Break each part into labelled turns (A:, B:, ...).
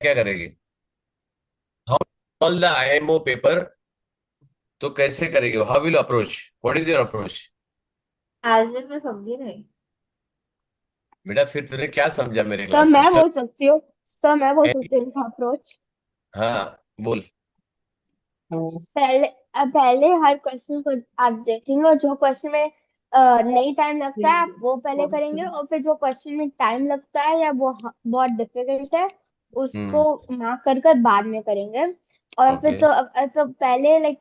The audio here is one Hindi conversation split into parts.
A: क्या करेगी? How solve the IMO paper, तो कैसे करेगी? How will approach? What is your approach?
B: As if मैं समझी नहीं।
A: बेटा फिर तूने क्या समझा मेरे
B: सर
A: क्लास में?
B: मैं
A: चल।
B: बोल सकती हूँ। सर मैं बोल सकती हूँ इनका अप्रोच।
A: हाँ बोल।
B: पहले पहले हर क्वेश्चन को आप देखेंगे और जो क्वेश्चन में नहीं टाइम लगता है आप वो पहले करेंगे, और फिर जो क्वेश्चन में टाइम लगता है या वो बहुत डिफिकल्ट है उसको
A: हम्म।
B: मार्क कर कर बाद में करेंगे। और फिर
A: ओके।
B: तो पहले लाइक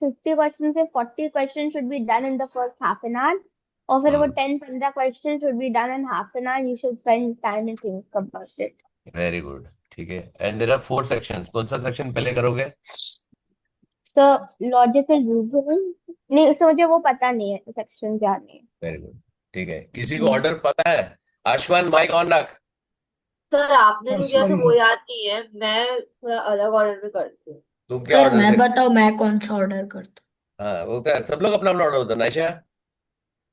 B: 50 क्वेश्चन से 40 question should be done in the first half an hour, और फिर वो
A: हम्म।
B: 10-15 question should be done in half an hour. You should spend time in think about it.
A: Very good. ठीक है। एंड देयर आर 4 सेक्शंस, कौन सा सेक्शन पहले करोगे?
B: तो लॉजिकल रीजनिंग नहीं, उससे मुझे वो पता नहीं है सेक्शन क्या नहीं है।
A: Very good. ठीक है, किसी को
B: हम्म।
A: ऑर्डर पता है? आयुष्मान माइक ऑन रख।
B: सर आपने
C: हाँ
B: जो किया था
C: सॉरी
B: वो
C: सर।
B: याद नहीं है, मैं थोड़ा अलग ऑर्डर में करती हूँ।
A: तुम क्या
C: सर
A: ऑर्डर
C: मैं
A: से?
C: बताओ मैं कौन सा ऑर्डर करता
A: हाँ वो क्या, सब लोग अपना अपना ऑर्डर होता है नाइशा?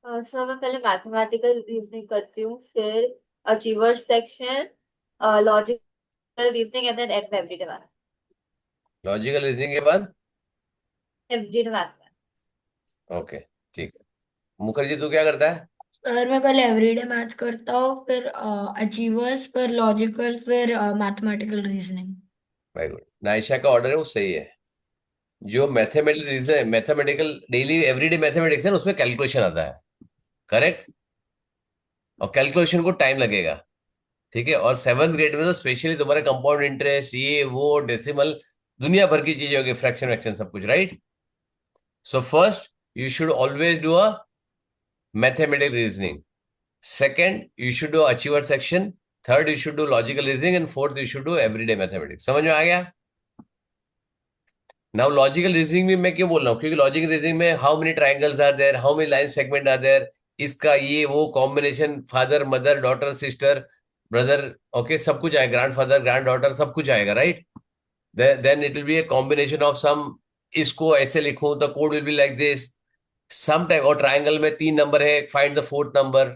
B: सर मैं पहले मैथमेटिकल रीजनिंग करती हूँ, फिर achiever section, logical reasoning, and then at में एवरीडे मैथ।
A: लॉजिकल रीजनिंग के बाद?
B: Everyday math.
A: ओके। ठीक है। मुखर्जी तू क्या करता है?
C: हूँ। सर मैं पहले एवरीडे मैथ्स करता हूँ, फिर अचीवर्स, फिर लॉजिकल, फिर mathematical reasoning.
A: Very good. Naisha का ऑर्डर है वो सही है। जो mathematical reason, mathematical daily everyday mathematics है ना, उसमें कैलकुलेशन आता है। करेक्ट। और कैलकुलेशन को टाइम लगेगा। ठीक है। और 7th ग्रेड में तो स्पेशली तुम्हारे कंपाउंड इंटरेस्ट, ये वो डेसिमल, दुनिया भर की चीजें होगी, फ्रैक्शन वैक्शन सब कुछ, right? So first you should always do a mathematical reasoning. Second you should do achiever section. Third you should do logical reasoning, and fourth you should do everyday mathematics. समझ में आ गया? नाउ लॉजिकल रीजनिंग में मैं क्यों बोल रहा हूँ? क्योंकि लॉजिकल रीजनिंग में how many triangles are there, how many line segment are there, इसका ये वो combination, father mother daughter sister brother, okay, सब कुछ आएगा, ग्रैंड फादर ग्रैंड डॉटर सब कुछ आएगा, right? Then it will be a combination of sum, इसको ऐसे लिखूं तो code will be like this, sum type. और ट्राइंगल में 3 नंबर है, find the fourth number,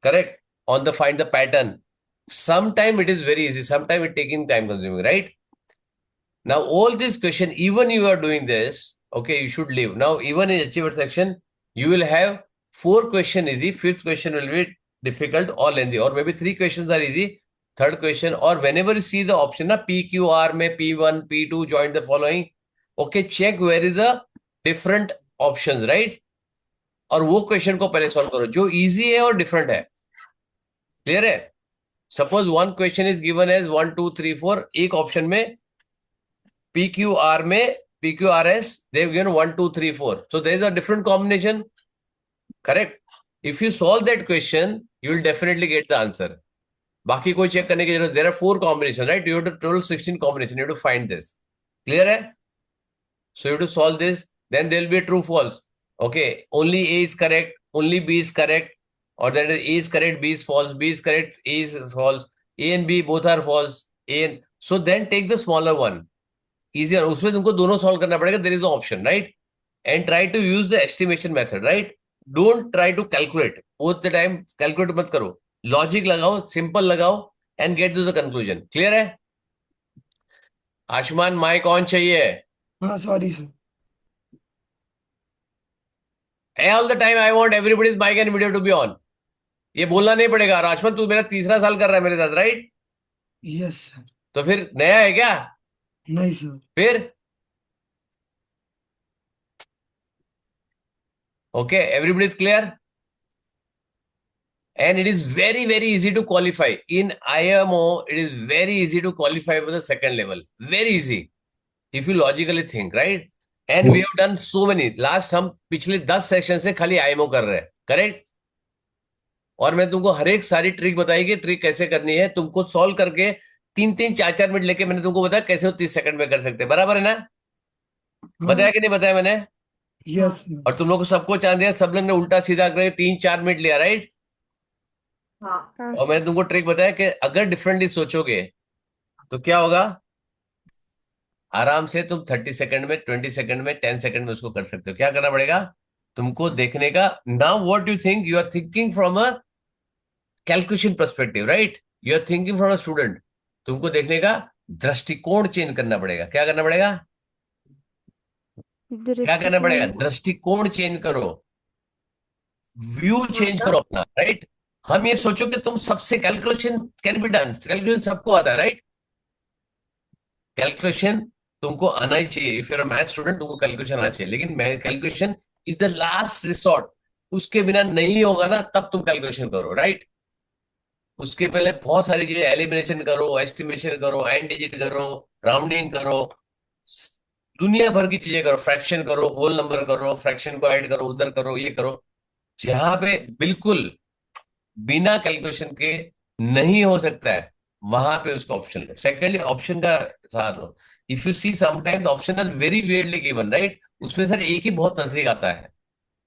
A: correct, on the find the pattern. Some time it is very easy, some time it taking time consuming, right? Now, all this question, even you are doing this, okay, you should leave. Now, even in achiever section, you will have 4 question easy, fifth question will be difficult or lengthy, or maybe 3 questions are easy, third question, or whenever you see the option, na PQR में P1, P2, join the following, okay, check where is the different options, right? और वो क्वेश्चन को पहले सॉल्व करो जो इजी है और डिफरेंट है। क्लियर है? Suppose one question is given as 1 2 3 4, एक ऑप्शन में PQR में PQRS, they've given 1 2 3 4. So there is a different combination, correct? If you solve that question, you will definitely get the answer. बाकी कोई चेक करने की जरूरत, there are 4 combination, right? You have to total 16 combination. You have to find this. Clear है? So you have to solve this. Then there will be a true false. Okay, only A is correct, only B is correct, or that is A is correct, B is false, B is correct, A is false, A and B both are false. A and so then take the smaller one. Easy, उसमें तुमको दोनों सॉल्व करना पड़ेगा, there is no option, right? And try to use the estimation method, right? Don't try to calculate both the time, calculate मत करो, लॉजिक लगाओ, सिंपल लगाओ, and get to the conclusion. Clear है? आयुष्मान माइक ऑन चाहिए।
C: हाँ sorry sir.
A: All the time I want everybody's mic and video to be on. ये बोलना नहीं पड़ेगा। और आयुष्मान तू मेरा तीसरा साल कर रहा है मेरे साथ, राइट?
C: Yes sir.
A: तो फिर नया है क्या?
C: नहीं सर।
A: फिर okay, everybody is clear? And it is very very easy to qualify in IMO. It is very easy to qualify for the second level, very easy if you logically think, right? And we have done so many, last हम पिछले 10 सेशन से खाली IMO कर रहे हैं, करेक्ट? और मैं तुमको हर एक सारी ट्रिक बताई कि ट्रिक कैसे करनी है, तुमको सॉल्व करके 3 3 4 4 मिनट लेके मैंने तुमको बताया कैसे वो 30 सेकंड में कर सकते हैं, बराबर है ना?
C: हाँ।
A: बताया कि नहीं बताया मैंने?
C: यस
B: हाँ।
C: सर।
A: और तुम लोग को सबको चांस दिया, सब लोग ने उल्टा सीधा करके 3 4 मिनट लिया, राइट?
B: हाँ। हाँ
A: और मैंने
B: सर।
A: तुमको ट्रिक बताया कि अगर डिफरेंटली सोचोगे तो क्या होगा। आराम से तुम 30 सेकंड में, 20 सेकंड में, 10 सेकंड में उसको कर सकते हो। क्या करना पड़ेगा तुमको? देखने का। Now what you think, you are thinking from a calculation perspective, right? You are thinking from a student. तुमको देखने का दृष्टिकोण चेंज करना पड़ेगा। क्या करना पड़ेगा? क्या करना पड़ेगा?
D: दृष्टिकोण
A: दृष्टिकोण चेंज करो, व्यू चेंज करो
D: मतलब?
A: अपना, राइट। हम ये सोचो कि तुम सबसे calculation can be done, calculation सबको आता है, राइट। कैलकुलेशन तुमको आना ही चाहिए, इफ यूर मैथ स्टूडेंट तुमको कैलकुलेशन आना चाहिए, लेकिन calculation is the last resort. उसके बिना नहीं होगा ना, तब तुम कैलकुलेशन करो, राइट। उसके पहले बहुत सारी चीजें, एलिमिनेशन करो, एस्टिमेशन करो, एंड डिजिट करो, राउंडिंग करो, दुनिया भर की चीजें करो, फ्रैक्शन करो, होल नंबर करो, फ्रैक्शन को ऐड करो, उधर करो, ये करो। जहां पे बिल्कुल बिना कैलकुलेशन के नहीं हो सकता है, वहां पे उसका ऑप्शन लो। सेकेंडली ऑप्शन का साथ लो। If you see sometimes option are very wearily given, right. उसमें सर एक ही बहुत नजदीक आता है,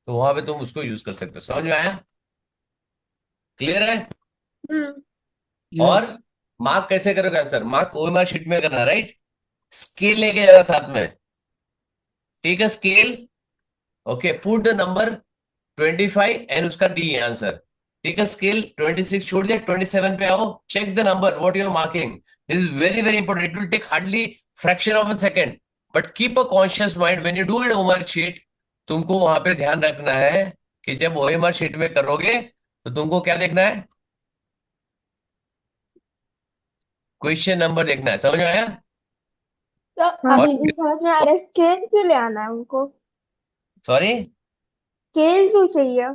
A: तो वहां पे तुम उसको यूज कर सकते हो। समझ में आया? क्लियर है?
B: हम्म।
A: और
D: यस।
A: मार्क कैसे करोगे आंसर? मार्क ओएमआर शीट में करना, राइट। स्केल लेके जाना साथ में। Take a scale, okay, put the number 25 and उसका the answer. Take a scale, 26 छोड़ दिया, 27 पे आओ, check the number what you are marking. This is very very important, it will take hardly fraction of a second, but keep a conscious mind when you do it OMR sheet. तुमको वहां पे ध्यान रखना है कि जब ओएमआर शीट में करोगे तो तुमको क्या देखना है? क्वेश्चन नंबर देखना है। समझ में आया?
B: तो
A: और
B: अभी भी समझ में आ रहा है, स्केल क्यों ले आना है उनको?
A: सॉरी,
B: स्केल क्यों चाहिए?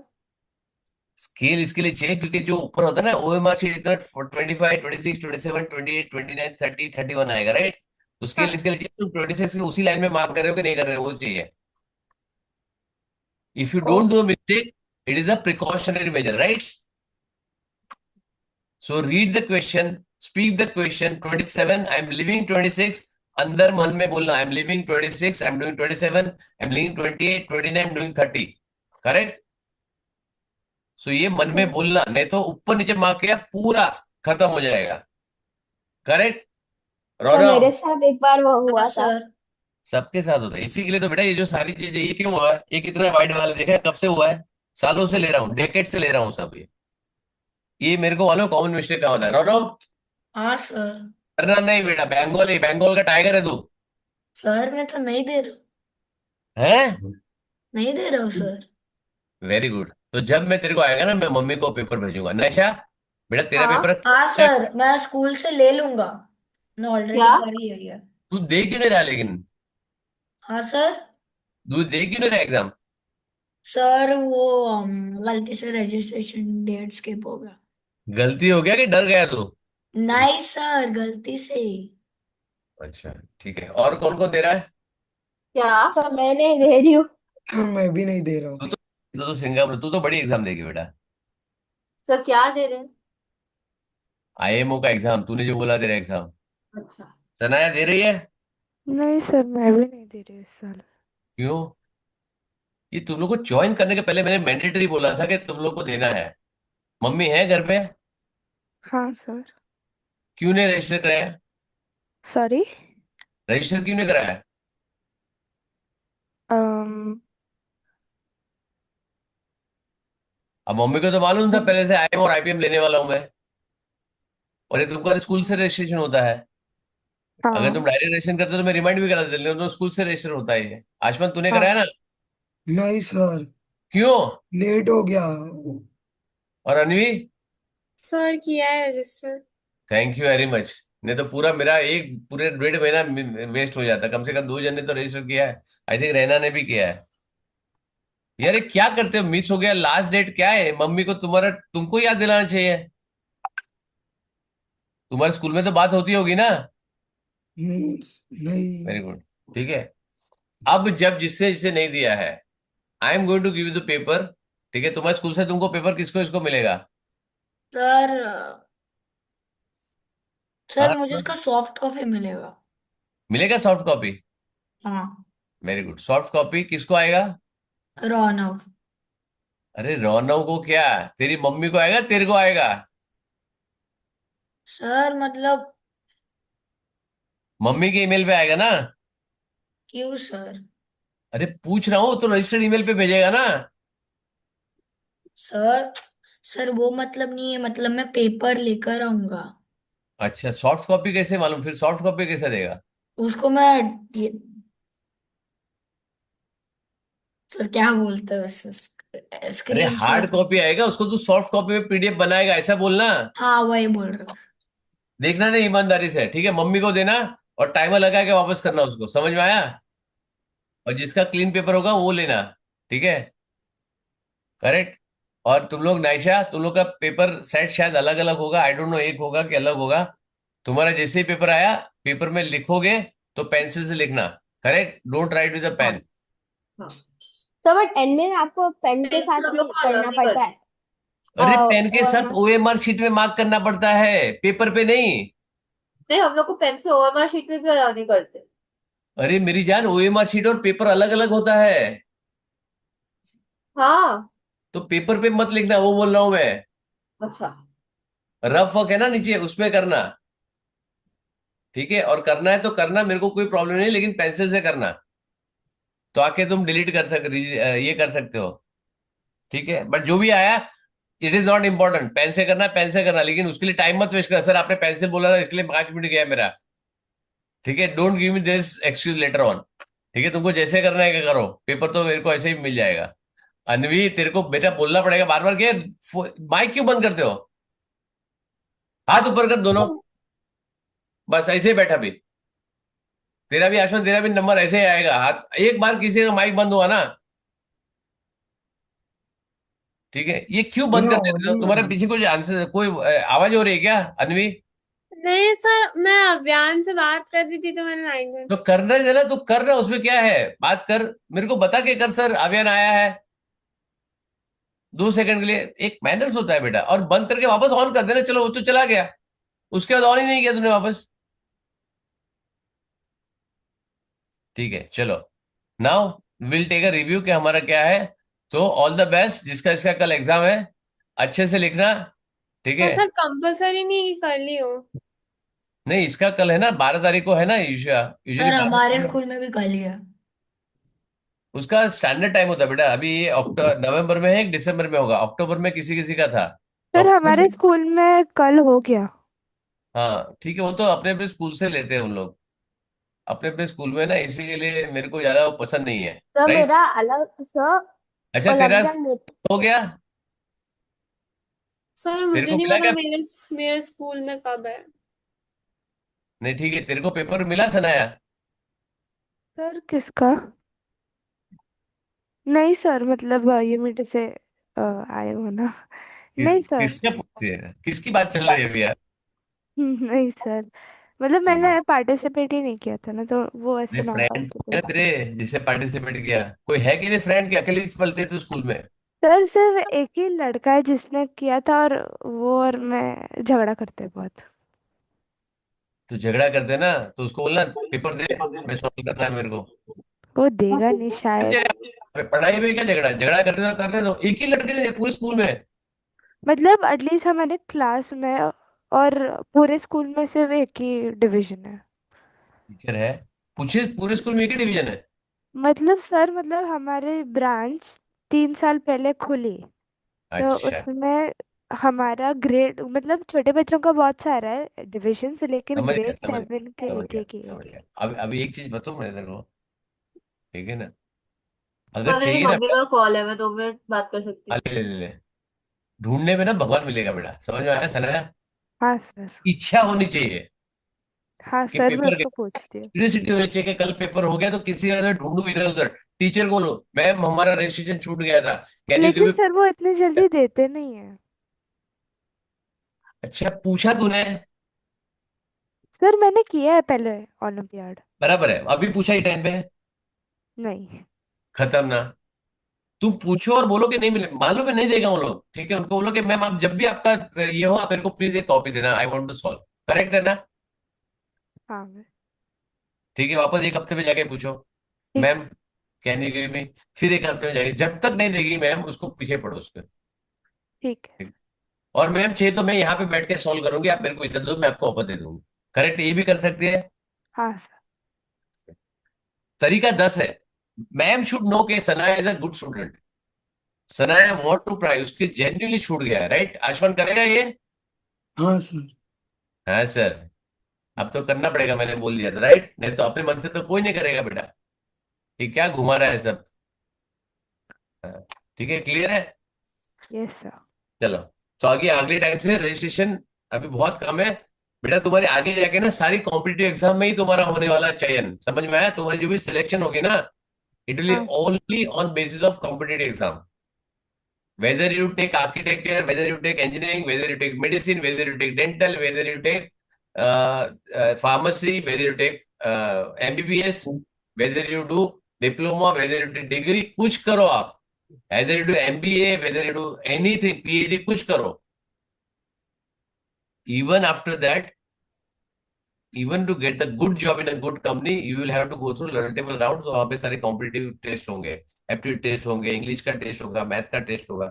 A: स्केल इसके लिए चाहिए क्योंकि जो ऊपर होता है ना ओएमआर शीट, इतना 25, 26, 27, 28, 29, 30, 31 आएगा, राइट। तो स्केल
B: हाँ।
A: इसके लिए चाहिए, तुम 26 को उसी लाइन में मार्क कर रहे हो कि नहीं कर रहे हो, वो चाहिए। If you
B: oh.
A: Don't do mistake, it is a precautionary measure, right. So read the question, speak the question. 27, I am leaving 26, अंदर मन में बोलना, I am leaving 26, I am doing 27, I am leaving 28, 29, doing 30, correct. So ये मन में
B: हम्म।
A: बोलना, नहीं तो ऊपर नीचे मार्क किया पूरा खत्म हो जाएगा, करेक्ट।
B: तो
A: रौनक,
B: मेरे साथ एक बार वो
C: हाँ
B: हुआ था।
C: सर।
A: सबके साथ होता है, इसी के लिए तो बेटा ये जो सारी चीजें, ये क्यों हुआ है, ये कितना वाइड वाला देखा है, कब से हुआ है? सालों से ले रहा हूँ, डेकेड से ले रहा हूँ सब ये मेरे को मालूम कॉमन मिस्टेक कहाँ होता है। रौनक,
C: हाँ सर।
A: करना नहीं बेटा, बंगाली, बंगाल का टाइगर है तू।
C: सर मैं तो नहीं दे रहा,
A: है?
C: नहीं दे रहा हूँ सर।
A: Very good. तो जब मैं तेरे को आएगा ना, मैं मम्मी को पेपर भेजूंगा। नशा, बेटा तेरा पेपर,
B: हाँ।
C: हाँ सर, मैं स्कूल से ले लूंगा, मैं ऑलरेडी
B: क्या?
C: कर लिया है।
A: तू दे क्यों नहीं रहा लेकिन?
C: हाँ सर।
A: तू दे क्यों नहीं रहा एग्जाम?
C: सर वो गलती से रजिस्ट्रेशन डेट स्किप हो गया।
A: गलती हो गया कि डर गया तू?
C: नहीं सर, गलती से ही।
A: अच्छा, ठीक है। और कौन कौन दे रहा है?
B: क्या? तो मैं नहीं दे रही हूँ।
D: मैं भी नहीं दे रहा हूँ।
A: तू तो सिंगापुर, तू तो बड़ी एग्जाम देगी बेटा।
B: तो क्या दे रहे हैं?
A: आईएमओ का एग्जाम, तूने जो बोला तेरा एग्जाम।
B: अच्छा।
A: सनाया दे रही है?
E: नहीं सर, मैं भी नहीं दे रही इस साल।
A: क्यों? ये तुम लोग को ज्वाइन करने के पहले मैंने मैंडेटरी बोला था कि तुम लोग को देना है। मम्मी है घर पे?
E: हाँ सर।
A: क्यों नहीं रजिस्टर कराया?
E: सॉरी।
A: रजिस्टर क्यों नहीं कराया?
E: अम
A: अब मम्मी को तो मालूम था पहले से आईएम और आईपीएम लेने वाला हूं मैं, और ये तुमका स्कूल से रजिस्ट्रेशन होता है। अगर तुम
E: हाँ।
A: डायरेक्ट रजिस्ट्रेशन करते तो मैं रिमाइंड भी करा देता, लेकिन तो स्कूल से रजिस्टर होता है ये। आशुमान तूने
E: हाँ।
A: कराया ना?
D: नहीं सर,
A: क्यों?
D: लेट हो गया।
A: और अनवी?
F: सर किया है register.
A: Thank you very much. नहीं तो पूरा मेरा एक पूरे 1.5 महीना वेस्ट हो जाता। कम से कम 2 जन ने तो रजिस्टर किया है, आई थिंक रैना ने भी किया है। यार ये क्या करते हो, मिस हो गया, लास्ट डेट क्या है? मम्मी को तुम्हारा, तुमको याद दिलाना चाहिए। तुम्हारे स्कूल में तो बात होती होगी ना? वेरी
D: नहीं।
A: गुड, ठीक है। अब जब जिससे जिससे नहीं दिया है, I am going to give you the paper. ठीक है, तुम्हारे स्कूल से तुमको पेपर किसको इसको मिलेगा?
C: सर,
A: हाँ,
C: सर मुझे उसका सॉफ्ट कॉपी मिलेगा।
A: मिलेगा सॉफ्ट कॉपी।
C: हाँ।
A: वेरी गुड, सॉफ्ट कॉपी किसको आएगा?
C: रौनक।
A: अरे रौनक को क्या, तेरी मम्मी को आएगा, तेरे को आएगा?
C: सर मतलब,
A: मम्मी के ईमेल पे आएगा ना?
C: क्यों सर?
A: अरे पूछ रहा हूँ, तो रजिस्टर्ड ईमेल पे भेजेगा ना?
C: सर, सर वो मतलब नहीं है, मतलब मैं पेपर लेकर आऊंगा।
A: अच्छा, सॉफ्ट कॉपी कैसे मालूम, फिर सॉफ्ट कॉपी कैसे देगा?
C: उसको मैं सर क्या बोलते हैं उसे,
A: अरे
C: स्क्रीन
A: हार्ड
C: शॉट।
A: कॉपी आएगा, उसको तू सॉफ्ट कॉपी में पीडीएफ बनाएगा, ऐसा बोलना।
C: हाँ वही बोल रहा हूँ।
A: देखना नहीं ईमानदारी से, ठीक है? मम्मी को देना और टाइमर लगा के वापस करना उसको, समझ में आया? और जिसका क्लीन पेपर होगा वो लेना, ठीक है? करेक्ट। और तुम लोग नाइशा, तुम लोग का पेपर सेट शायद अलग अलग होगा, आई डोंट नो, एक होगा कि अलग होगा। तुम्हारा जैसे ही पेपर आया, पेपर में लिखोगे तो पेंसिल से लिखना, correct? Don't write with a
F: हाँ
A: पेन।
F: हाँ।
B: तो बट एडमिन आपको पेन के
F: पेन से
B: साथ
F: हम
B: ही
F: लोग को अलग
B: करना
F: ही
B: पड़ता
F: करते
B: है।
F: हैं।
A: अरे पेन के साथ
B: OMR।
A: ओएमआर शीट में मार्क करना पड़ता है, पेपर पे नहीं।
F: नहीं, हम लोग को पेन से ओएमआर शीट में भी अलग नहीं करते।
A: अरे मेरी जान, ओएमआर शीट और पेपर अलग अलग होता है।
F: हाँ।
A: तो पेपर पे मत लिखना, वो बोल रहा हूं मैं।
F: अच्छा।
A: रफ वर्क है ना नीचे, उसमें करना, ठीक है? और करना है तो करना, मेरे को कोई प्रॉब्लम नहीं, लेकिन पेंसिल से करना। तो आके तुम डिलीट कर ये कर सकते हो, ठीक है? बट जो भी आया, it is not important. Pen से करना, पेन से करना, लेकिन उसके लिए टाइम मत वेस्ट करना, सर आपने पेंसिल बोला था इसलिए 5 मिनट गया मेरा, ठीक है? Don't give me this excuse later on, ठीक है? तुमको जैसे करना है क्या करो, पेपर तो मेरे को ऐसे ही मिल जाएगा। अनवी, तेरे को बेटा बोलना पड़ेगा बार बार, क्या माइक क्यों बंद करते हो? हाथ ऊपर कर दोनों, बस ऐसे ही बैठा भी। तेरा भी आशुमान, तेरा भी नंबर ऐसे ही आएगा, हाथ एक बार किसी का माइक बंद हुआ ना, ठीक है? ये क्यों बंद
D: मेरा
A: कर देते हो?
D: ऑडियो
A: तुम्हारे पीछे कोई आंसर, कोई आवाज हो रही है क्या, अनवी?
F: नहीं सर, मैं अव्यान से बात कर रही थी तो मैंने लैंग्वेज।
A: तो करना है ना, तो कर रहा, उसमें क्या है? बात कर, मेरे को बता के कर, सर अभियान आया है। 2 सेकंड के लिए एक मैनर्स होता है बेटा, और बंद करके वापस ऑन कर देना, चलो वो तो चला गया, उसके बाद ऑन ही नहीं किया तूने वापस, ठीक है? चलो, now will take a review कि हमारा क्या है। तो ऑल द बेस्ट, जिसका इसका कल एग्जाम है, अच्छे से लिखना, ठीक
F: पर
A: है?
F: सर कंपलसरी नहीं है कि कर ली हो।
A: नहीं, इसका कल है ना, 12 तारीख को है ना, यूजुअली
C: सर हमारे
A: 12 तारीख को।
C: स्कूल में भी कर लिया।
A: उसका स्टैंडर्ड टाइम होता है बेटा, अभी ये अक्टूबर नवंबर में है, एक दिसंबर में होगा, अक्टूबर में किसी किसी का था, तो
E: सर
A: अक्टूबर
E: हमारे
A: में।
E: स्कूल में कल हो गया।
A: हाँ ठीक है, वो तो अपने अपने स्कूल से लेते हैं उन लोग, अपने अपने स्कूल में ना, इसीलिए मेरे को ज्यादा वो पसंद नहीं है।
B: तो
A: राइट।
B: मेरा अलग सर
A: अच्छा, तेरा
B: ओलंपियन में।
A: हो गया?
F: सर
A: तेरे
F: मुझे
A: को
F: नहीं
A: मिला
F: पता
A: क्या?
F: मेरे मेरे स्कूल में कब है।
A: नहीं ठीक है, तेरे को पेपर मिला सनाया?
E: सर किसका? नहीं सर, मतलब ये मेरे से आए हो ना। नहीं सर।
A: किसके पूछते हैं, किसकी बात चल रही है अभी यार?
E: नहीं सर, मतलब मैंने पार्टिसिपेट ही नहीं किया था ना, तो वो ऐसे नॉर्मल
A: फ्रेंड
E: से
A: है
E: पूछा।
A: तेरे जिससे पार्टिसिपेट किया, कोई है कि नहीं फ्रेंड के अकेले ही पलते थे स्कूल में?
E: सर सिर्फ एक ही लड़का है जिसने किया था, और वो और मैं झगड़ा करते हैं बहुत।
A: तो झगड़ा करते ना, तो उसको बोलना पेपर दे, मैं सॉल्व करना है मेरे को।
E: वो देगा नहीं शायद।
A: पढ़ाई में क्या झगड़ा, झगड़ा करते तो करने दो, एक ही लड़के ने पूरे स्कूल में।
E: मतलब एटलीस्ट हमारे क्लास में और पूरे स्कूल में सिर्फ एक ही डिवीजन है।
A: टीचर है, पूछे पूरे स्कूल में एक ही डिवीजन है?
E: मतलब सर, मतलब हमारे ब्रांच 3 साल पहले खुली, तो
A: अच्छा,
E: उसमें हमारा ग्रेड, मतलब छोटे बच्चों का बहुत सारा है डिविजन, लेकिन
A: समझ गया
E: ग्रेड
A: समझ
E: 7
A: गया
E: के
A: समझ
E: एक
A: गया
E: एक ही है।
A: समझ गया। अब एक चीज बताऊं मैं तेरे को, ठीक है ना?
F: हाँ,
A: अगर
F: मेरी
A: चाहिए ना,
F: मम्मी का कॉल है, मैं 2 मिनट बात कर सकती हूँ।
A: ले ले ले, ढूंढने में ना भगवान मिलेगा बेटा, समझ में आया सनाया?
E: हाँ सर।
A: इच्छा होनी चाहिए
E: हाँ
A: कि
E: सर, मैं
A: पेपर,
E: उसको पूछती हूँ।
A: क्यूरियोसिटी होनी चाहिए कि कल पेपर हो गया तो किसी अगर ढूंढू इधर उधर, टीचर को लो, मैम हमारा रजिस्ट्रेशन छूट गया था, कैन यू
E: लेकिन
A: गिव?
E: सर वो इतनी जल्दी देते नहीं है।
A: अच्छा, पूछा तूने?
E: सर मैंने किया है पहले ओलंपियाड।
A: बराबर है, अभी पूछा ही टाइम पे,
E: नहीं।
A: खत्म ना। तुम पूछो और बोलो कि नहीं मिले, मालूम है नहीं देगा वो लोग, ठीक है? उनको बोलो कि मैम आप जब भी आपका ये हो, आप मेरे को प्लीज एक कॉपी देना, I want to solve. Correct है ना?
E: हाँ मैं।
A: ठीक है, वापस एक हफ्ते में जाके पूछो,
E: ठीक
A: ma'am can you give me? फिर एक हफ्ते में जाके, जब तक नहीं देगी मैम, उसको पीछे पड़ो उसके,
E: ठीक है।
A: ठीक? और मैम चाहिए तो मैं यहाँ पे बैठ के सॉल्व करूंगी, आप मेरे को इधर दो, मैं आपको ऑफर दे दूंगी। करेक्ट, ये भी कर सकती है।
E: हाँ सर।
A: तरीका 10 है। मैम शुड नो के Sanaya is a good student, Sanaya want to try, उसके जेन्युइनली छूट गया है, राइट? आशवन करेगा ये?
D: हाँ सर।
A: हाँ सर, अब तो करना पड़ेगा, मैंने बोल दिया था राइट, नहीं तो अपने मन से तो कोई नहीं करेगा बेटा। ये क्या घुमा रहा है सब। हाँ, ठीक है, क्लियर है।
E: Yes sir.
A: चलो, तो आगे अगले टाइम से रजिस्ट्रेशन अभी बहुत कम है बेटा। तुम्हारे आगे जाके ना सारी कॉम्पिटिटिव एग्जाम में ही तुम्हारा होने वाला है चयन, समझ में आया। तुम्हारी जो भी सिलेक्शन होगी ना, इट विल
E: हाँ
A: only on basis of competitive exam. whether you take architecture, whether you take engineering, whether you take medicine, whether you take dental, whether you take pharmacy, whether you take MBBS, whether you do diploma, whether you do degree, कुछ करो आप, whether you do MBA, whether you do anything, PhD, कुछ करो, even after that, even to get the good job in a good company, you will have to go through multiple rounds। वहां पे सारे कॉम्पिटिटिव टेस्ट होंगे, एप्टीट्यूड टेस्ट होंगे, इंग्लिश का टेस्ट होगा, मैथ का टेस्ट होगा,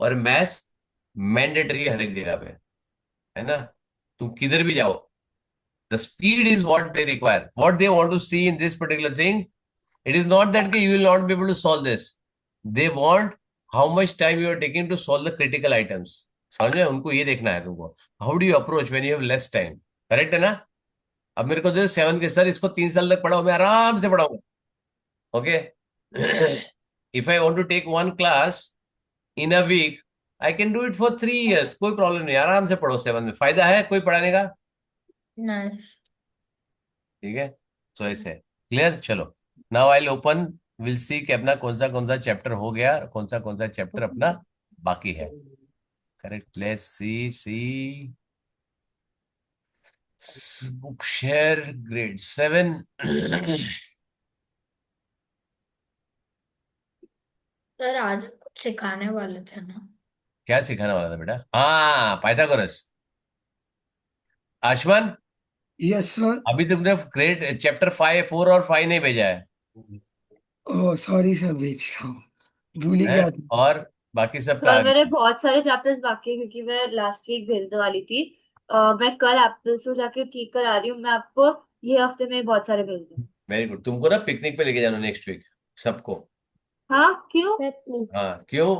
A: और मैथ्स मैंडेटरी है हर एक जगह पे, है ना। तुम किधर भी जाओ, the speed is what they require, what they want to see in this particular thing. It is not that कि you will not be able to solve this, they want how much time you are taking to solve the critical items. समझ में, उनको ये देखना है तुमको, how do you approach when you have less time. Correct है ना। अब मेरे को जो 7 के सर इसको 3 साल तक पढ़ाओ, मैं आराम से पढ़ाऊंगा। Okay. If I want to take one class in a week, I can do it for 3 years, कोई प्रॉब्लम नहीं, आराम से पढ़ो। 7 में फायदा है कोई पढ़ाने का,
C: नाइस।
A: ठीक है। सो ऐसे क्लियर। चलो, now I open, will see कि अपना कौन सा चैप्टर हो गया, कौन सा चैप्टर अपना बाकी है। Correct, let's see see book share grade 7।
C: Sir आज कुछ सिखाने वाले थे ना।
A: क्या सिखाने वाला था बेटा? हाँ, पाइथागोरस। आशमान,
D: yes sir.
A: अभी तुमने ग्रेड चैप्टर 5, 4 और 5 नहीं भेजा है,
D: ओह सॉरी सर, भेजता हूँ, भूल ही
A: हैं?
D: गया था।
A: और बाकी सब
G: सर
A: कहाँ
G: मेरे
A: गए?
G: बहुत सारे चैप्टर्स बाकी है क्योंकि मैं लास्ट वीक भेजने वाली थी। मैं कल एप्पल से जाके ठीक करा रही हूँ। मैं आपको ये हफ्ते में बहुत सारे भेज दूँ।
A: Very good. तुमको ना पिकनिक पे लेके जाना नेक्स्ट वीक सबको।
G: हाँ क्यों?
B: Exactly.
A: हाँ, क्यों?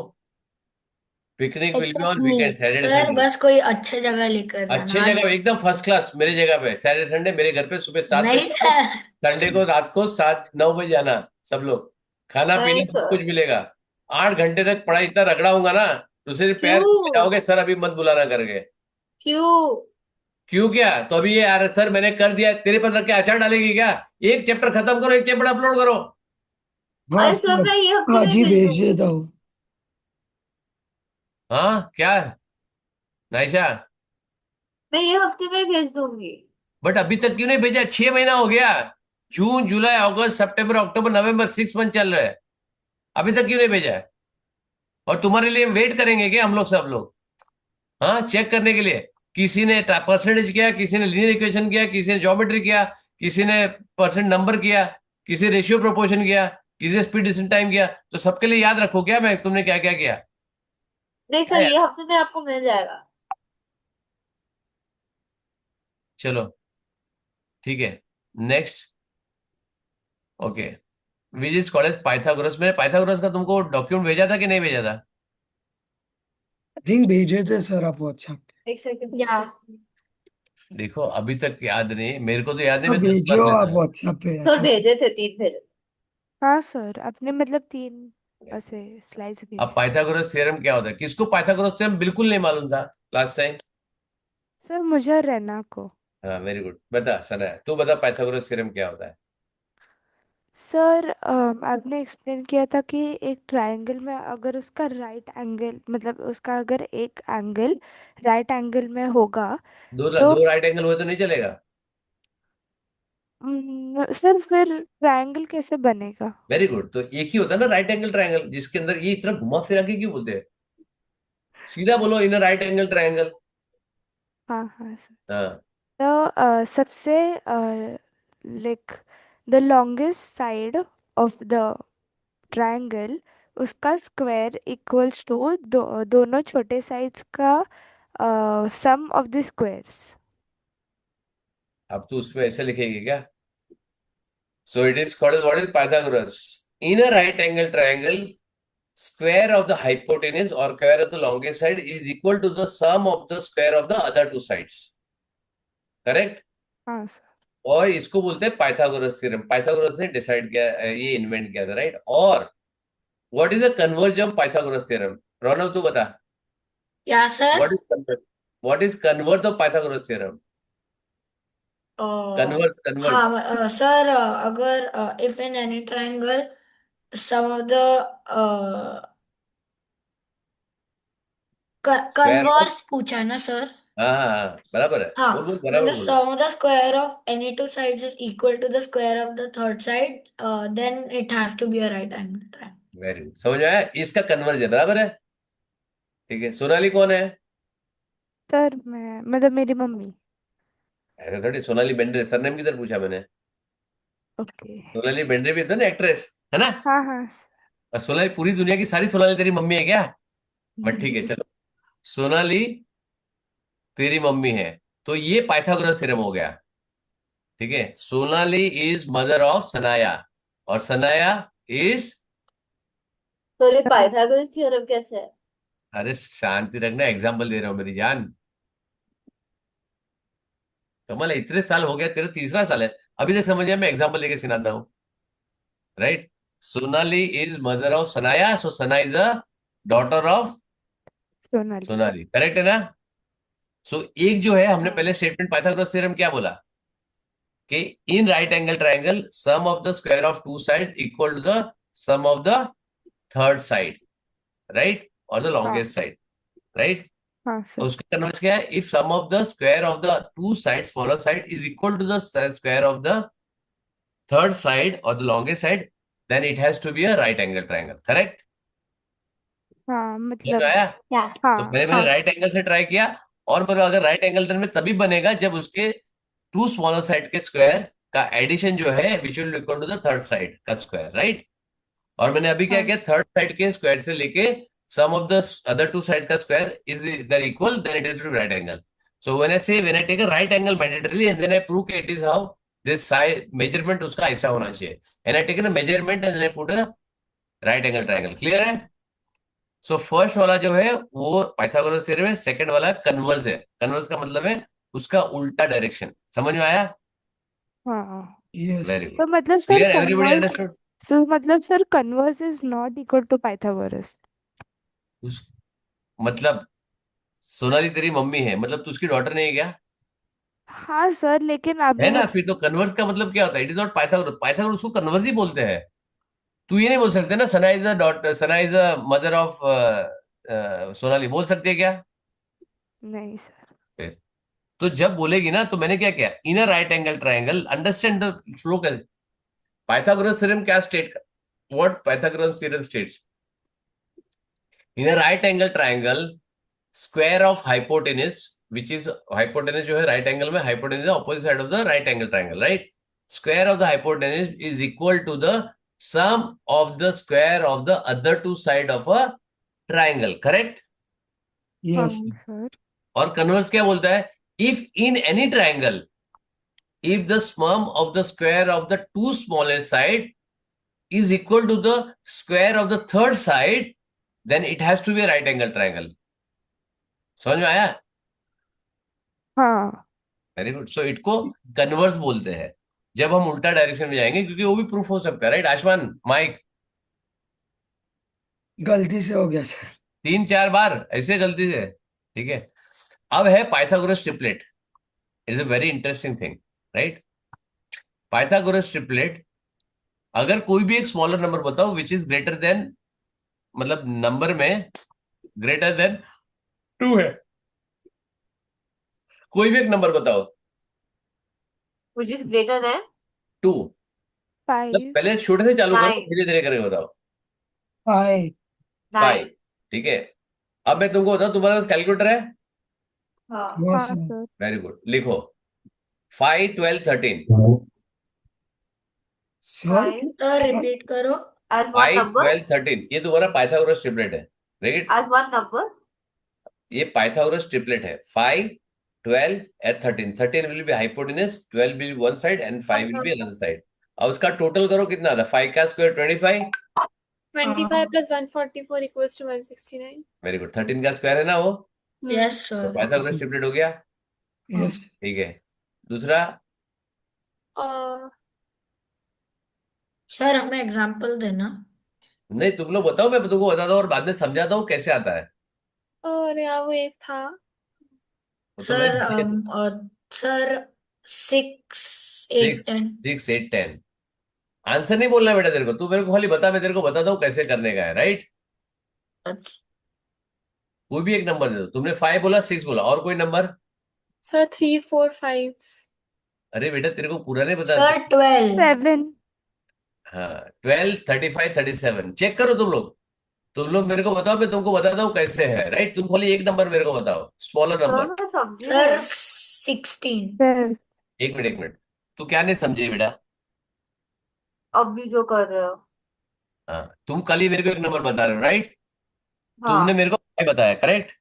A: Picnic will be on
B: Except
A: weekend,
B: me.
A: Saturday
C: sir
A: Sunday.
C: बस कोई अच्छे जगह लेकर
A: अच्छे
C: जाना आज।
A: जगह पे, एकदम फर्स्ट क्लास, मेरे जगह पे सैटरडे संडे, मेरे घर पे सुबह 7 बजे
C: नहीं
A: जाओ,
C: सर।
A: संडे को रात को 7-9 बजे जाना। सब लोग, खाना
G: नहीं
A: पीना सब
G: सर।
A: कुछ मिलेगा। 8 घंटे तक पढ़ाई इतना रगड़ाऊंगा ना, दूसरे पैर
G: क्यों?
A: जाओगे सर अभी मत बुलाना करके।
G: क्यों?
A: क्यों क्या? तो अभी ये यार सर मैंने कर दिया, तेरे पास रख के अचार डालेगी क्या? एक चैप्टर खत्म करो, एक चैप्टर अपलोड करो।
D: हाँ
G: अरे सर
D: सर,
G: मैं ये हफ्ते में
D: आज ही
G: भेज
D: भेज
G: दूंगी।
D: देता हूँ।
A: हाँ क्या नाइशा?
G: मैं ये हफ्ते में ही भेज दूंगी।
A: बट अभी तक क्यों नहीं भेजा? 6 महीना हो गया, जून जुलाई अगस्त सितंबर अक्टूबर नवंबर, 6 मंथ चल रहे हैं, अभी तक क्यों नहीं भेजा है? और तुम्हारे लिए वेट करेंगे क्या हम लोग, सब लोग? हाँ, चेक करने के लिए। किसी ने परसेंटेज किया, किसी ने लीनियर इक्वेशन किया, किसी ने ज्योमेट्री किया, किसी ने परसेंट नंबर किया, किसी ने रेशियो प्रोपोर्शन किया, किसी ने स्पीड डिस्टेंस टाइम किया। तो सबके लिए याद रखो क्या मैं तुमने क्या क्या किया?
G: नहीं
A: क्या
G: सर
A: यार?
G: ये हफ्ते में आपको मिल जाएगा।
A: चलो ठीक है, next. Okay, which is called Pythagoras. मैंने पाइथागोरस का तुमको डॉक्यूमेंट भेजा था कि नहीं भेजा था?
D: आई थिंक भेजे थे सर आप व्हाट्सएप।
G: एक सेकंड
B: Yeah.
A: देखो अभी तक याद नहीं, मेरे को तो याद नहीं,
D: हाँ
A: मैं 10
D: भेजिए
A: बार में
D: आप
A: था।
D: व्हाट्सएप पे,
G: सर
D: ऐसा।
G: भेजे थे, 3 भेजे थे।
E: हाँ सर, आपने मतलब 3 ऐसे स्लाइड्स
A: अब
E: भेजे।
A: पाइथागोरस थ्योरम क्या होता है? किसको पाइथागोरस थ्योरम बिल्कुल नहीं मालूम था लास्ट टाइम?
E: सर मुझे और रैना को।
A: हाँ वेरी गुड, बता सना, तू बता पाइथागोरस थ्योरम क्या होता है?
E: सर आपने एक्सप्लेन किया था कि एक ट्रायंगल में अगर उसका राइट एंगल, मतलब उसका अगर एक एंगल राइट एंगल में होगा
A: दो
E: तो
A: दो राइट एंगल हुए तो नहीं चलेगा?
E: सर फिर ट्रायंगल कैसे बनेगा?
A: वेरी गुड, तो एक ही होता है ना राइट एंगल ट्रायंगल, जिसके अंदर ये इतना घुमा फिरा के क्यों बोलते हैं? सीधा बोलो, इन राइट एंगल ट्रायंगल।
E: हाँ हाँ सर।
A: हाँ,
E: तो सबसे like the longest side of the triangle, उसका स्क्वायर इक्वल्स टू दोनों छोटे साइड्स का सम ऑफ द स्क्वायर्स।
A: अब तो उसमें ऐसे लिखेगी क्या? So it is called what is Pythagoras? In a right angle triangle, square of the hypotenuse or square of the longest side is equal to the sum of the square of the other two sides. Correct.
E: हाँ सर।
A: और इसको बोलते हैं पाइथागोरस थ्योरम। पाइथागोरस ने डिसाइड किया, ये इन्वेंट किया था, राइट। और what is the converse of Pythagoras theorem? रोनल तू बता,
C: क्या sir?
A: What is converse of Pythagoras theorem? Converse.
C: हाँ सर, अगर if in any triangle sum of the
A: square of,
C: converse पूछा ना सर?
A: हाँ हाँ हाँ, बराबर है,
C: हाँ,
A: बोल बोल,
C: when
A: बराबर
C: the
A: बोला।
C: sum of the square of any two sides is equal to the square of the third side, then it has to be a right angle triangle.
A: Very good, समझ में आया? इसका कन्वर्ज है, बराबर है। ठीक है, सोनाली कौन है?
E: सर मैं मतलब मेरी मम्मी।
A: अरे थोड़ी, सोनाली बेंद्रे, सरनेम किधर पूछा मैंने?
E: ओके।
A: सोनाली बेंद्रे भी तो ना एक्ट्रेस, है ना?
E: हाँ हाँ।
A: और सोनाली, पूरी दुनिया की सारी सोनाली तेरी मम्मी है क्या? बट ठीक है, चलो, सोनाली तेरी मम्मी है, तो ये पाइथागोरस थ्योरम हो गया। ठीक है, Sonali is mother of Sanaya, और सनाया इज,
G: तो ये पाइथागोरस थ्योरम कैसे है?
A: अरे शांति रखना, एग्जाम्पल दे रहा हूं मेरी जान। कमल, इतने साल हो गया, तेरा तीसरा साल है, अभी तक समझ आया? मैं एग्जाम्पल लेके सुनाता हूँ, right. Sonali is mother of Sanaya, so Sana is a daughter of
E: Sonali.
A: Sonali, correct है ना? सो एक जो है, हमने
G: हाँ।
A: पहले स्टेटमेंट पाइथागोरस थ्योरम क्या बोला कि in right angle triangle sum of the square of two side equal to the sum of the third side, right, और द
E: हाँ
A: लॉन्गेस्ट साइड, राइट।
E: हाँ सर।
A: उसका कन्वर्स क्या है? If sum of the square of the two sides follower side is equal to the square of the third side और the longest side, then it has to be a right angle triangle, correct?
E: हाँ
A: समझ में
E: मतलब।
A: आया?
B: या
A: तो
E: हाँ
A: पहले मैंने
E: हाँ।
A: राइट एंगल से ट्राई किया, और मतलब अगर राइट एंगल में तभी बनेगा जब उसके टू स्मॉलर साइड के स्क्वायर का एडिशन जो है which will equal to the third side का स्क्वायर, राइट। और मैंने अभी क्या
E: हाँ
A: किया, थर्ड साइड के स्क्वायर से लेके sum of the other two side का square is there equal, then it is right angle. So when I take a right angle mandatorily and then I prove कि it is how this side measurement उसका ऐसा होना चाहिए, and I taken a measurement and I put a right angle triangle, clear है? सो फर्स्ट वाला जो है वो पाइथागोरस थ्योरम है, सेकंड वाला कन्वर्स है। कन्वर्स का मतलब है उसका उल्टा डायरेक्शन, समझ में आया?
E: हाँ।
D: यस।
A: वेरी
E: तो
A: गुड,
E: मतलब sir
A: clear, everybody
E: converse.
A: Understood?
E: So मतलब sir converse is not equal to Pythagoras.
A: उस मतलब सोनाली तेरी मम्मी है, मतलब तू उसकी डॉटर नहीं है क्या?
E: हाँ सर, लेकिन
A: है
E: आपने
A: ना? फिर तो कन्वर्स का मतलब क्या होता है? It is not Pythagoras, Pythagoras उसको कन्वर्स ही बोलते हैं। तू ये नहीं बोल सकते ना Sana is a daughter, Sana is a mother of Sonali, बोल सकते है क्या?
E: नहीं सर।
A: फिर तो जब बोलेगी ना, तो मैंने क्या किया, in a right angle triangle, understand the flow. Pythagoras theorem क्या state, what Pythagoras theorem states, in a right angle triangle square of hypotenuse, which is hypotenuse जो है राइट एंगल में, hypotenuse opposite side of the right angle triangle, right. Square of the hypotenuse is equal to the sum of the square of the other two side of a triangle, correct.
E: हाँ
D: यस।
E: सर।
A: और कन्वर्स क्या बोलता है? If in any triangle, if the sum of the square of the two smallest side is equal to the square of the third side, then it has to be a right angle triangle. समझ में आया?
E: हाँ
A: वेरी गुड। सो इट को कन्वर्स बोलते हैं जब हम उल्टा डायरेक्शन में जाएंगे, क्योंकि वो भी प्रूफ हो सकता है, राइट आशमान, माइक?
D: गलती से हो गया सर।
A: 3-4 बार ऐसे गलती से, ठीक है। अब है Pythagoras triplet, it is a very interesting thing, right. Pythagoras triplet, अगर कोई भी एक स्मॉलर नंबर बताओ विच इज ग्रेटर देन, मतलब नंबर में ग्रेटर देन 2 है, कोई भी एक नंबर बताओ,
G: Which is greater than
A: 2, मतलब
E: 5।
A: पहले छोटे से चालू करो,
G: 9.
A: धीरे धीरे करके बताओ।
D: 5।
A: 5,
G: 9.
A: ठीक है। अब मैं तुमको बताऊं, तुम्हारे पास कैलकुलेटर है?
G: हाँ.
D: हाँ
E: हाँ
D: सर।
E: सर।
A: वेरी गुड, लिखो 5, 12, 13।
D: सर
G: 5
C: सर रिपीट करो।
G: as one
A: 5,
G: number.
A: 12, 13, ये तुम्हारा पाइथागोरस ट्रिपलेट है, राइट।
G: As one number.
A: ये पाइथागोरस ट्रिपलेट है, 5, 12 and 13। 13 will be hypotenuse, 12 will be one side and 5 will be another side. अब उसका टोटल करो, कितना आता है? 5 का square 25,
F: 25 plus 144 equals to 169.
A: Very good. 13 का स्क्वायर है ना वो,
C: यस
A: तो
C: सर।
A: पाइथागोरस ट्रिपलेट हो गया,
D: यस।
A: ठीक है। दूसरा
C: सर हमें एग्जांपल देना।
A: नहीं, तुम लोग बताओ, मैं तुमको बताता हूँ और बाद में समझाता हूँ कैसे आता है।
F: और यार वो एक था।
A: वो तो
C: सर
A: मैंने
C: सर 6 8
A: सिक्स
C: 10।
A: 6 8 10 आंसर नहीं बोलना बेटा तेरे को, तू मेरे को खाली बता, मैं तेरे को बताता हूँ कैसे करने का है, राइट।
C: अच्छा
A: कोई भी एक नंबर दे दो, तुमने 5 बोला, 6 बोला, और कोई नंबर।
F: सर 3 4 5।
A: अरे बेटा तेरे को पूरा नहीं बता।
C: सर 12।
E: 7।
A: हाँ, 12 35 37 चेक करो तुम लोग। तुम लोग मेरे को बताओ, मैं तुमको बताता हूँ कैसे है, राइट। तुम खाली एक नंबर मेरे को बताओ, स्मॉलर
G: सर
A: नंबर।
G: मैं समझी
C: सर
G: नहीं।
C: 16।
E: 12।
A: एक मिनट, एक मिनट। तू क्या नहीं समझे बेटा?
G: अभी जो कर रहे हो।
A: हाँ, तुम कल ही मेरे को एक नंबर बता रहे हो, राइट। तुमने
G: हाँ।
A: मेरे को 5 बताया, करेक्ट।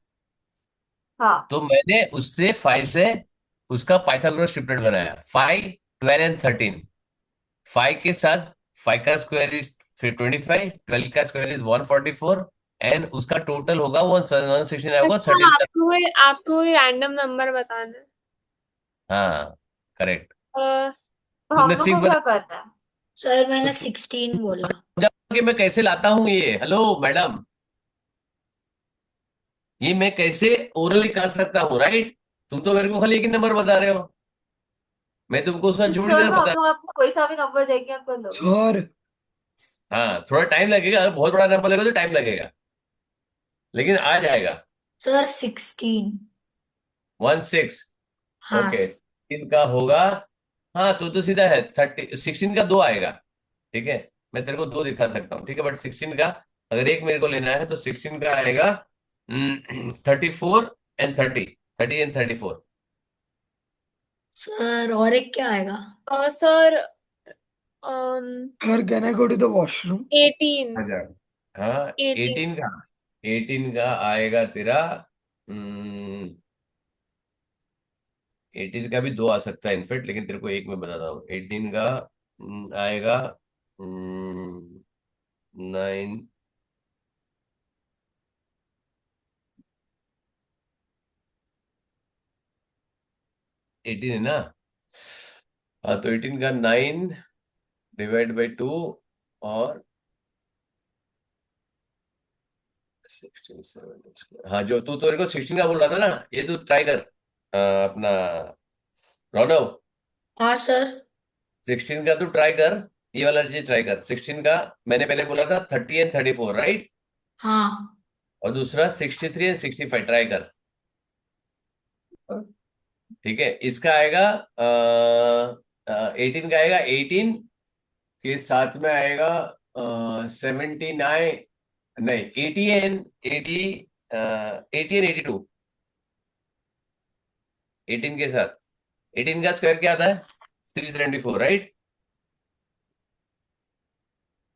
G: हाँ।
A: तो मैंने उससे 5 से उसका पाइथागोरस ट्रिपलेट बनाया, 5 12 एंड 13। 5 के साथ 5 का स्क्वायर इज 25, 12 का स्क्वायर इज 144, एंड उसका टोटल होगा 116 होगा
F: अच्छा
A: 13।
F: आपको रैंडम नंबर बताना है।
A: हाँ, करेक्ट।
G: तो हम
A: तुमने
G: लोग
A: 6
G: को क्या
A: बता।
G: करना है?
C: सर
A: तो
C: मैंने 16 बोला।
A: समझा कि मैं कैसे लाता हूँ ये? हेलो मैडम, ये मैं कैसे ओरली कर सकता हूँ, राइट। तुम तो मेरे को खाली एक ही नंबर बता रहे हो, मैं तुमको उसका जोड़
G: सर
A: इधर
G: तो हम
A: बता।
G: लोग आपको कोई सा भी नंबर देंगे, आप कर लोगे।
D: सर
A: हाँ, थोड़ा टाइम लगेगा, अगर बहुत बड़ा नंबर लगेगा तो टाइम लगेगा, लेकिन आ जाएगा।
C: सर 16।
A: 16।
C: हाँ
A: ओके, 16 का होगा। हाँ, तो सीधा है, 16 का 2 आएगा। ठीक है, मैं तेरे को 2 दिखा सकता हूँ, ठीक है, बट 16 का अगर एक मेरे को लेना है तो 16 का आएगा 34 एंड 30, 30 एंड 34।
C: सर और एक क्या आएगा?
F: Sir
D: sir can I go to the washroom?
F: 18।
A: हजार। हाँ,
F: 18।
A: 18 का आएगा तेरा 18 का भी 2 आ सकता है इनफेक्ट, लेकिन तेरे को एक में बताता हूँ। 18 का आएगा 9। 18 है ना? हाँ, तो 18 का 9 डिवाइड बाई 2 और 16 हाँ, जो तू तो मेरे को 16 का बोल रहा था ना, ये तू ट्राई कर। अपना रौनव,
C: हाँ सर।
A: 16 का तू ट्राई कर, ये वाला चीज ट्राई कर। 16 का मैंने पहले बोला था 30 एंड 34, राइट।
C: हाँ
A: और दूसरा 63 एंड 65 ट्राई कर। ठीक है, इसका आएगा 18 का आएगा 18 के साथ में आएगा 79, नहीं 80 एंड 82। 18 के साथ 18 का स्क्वायर क्या आता है? 374, राइट।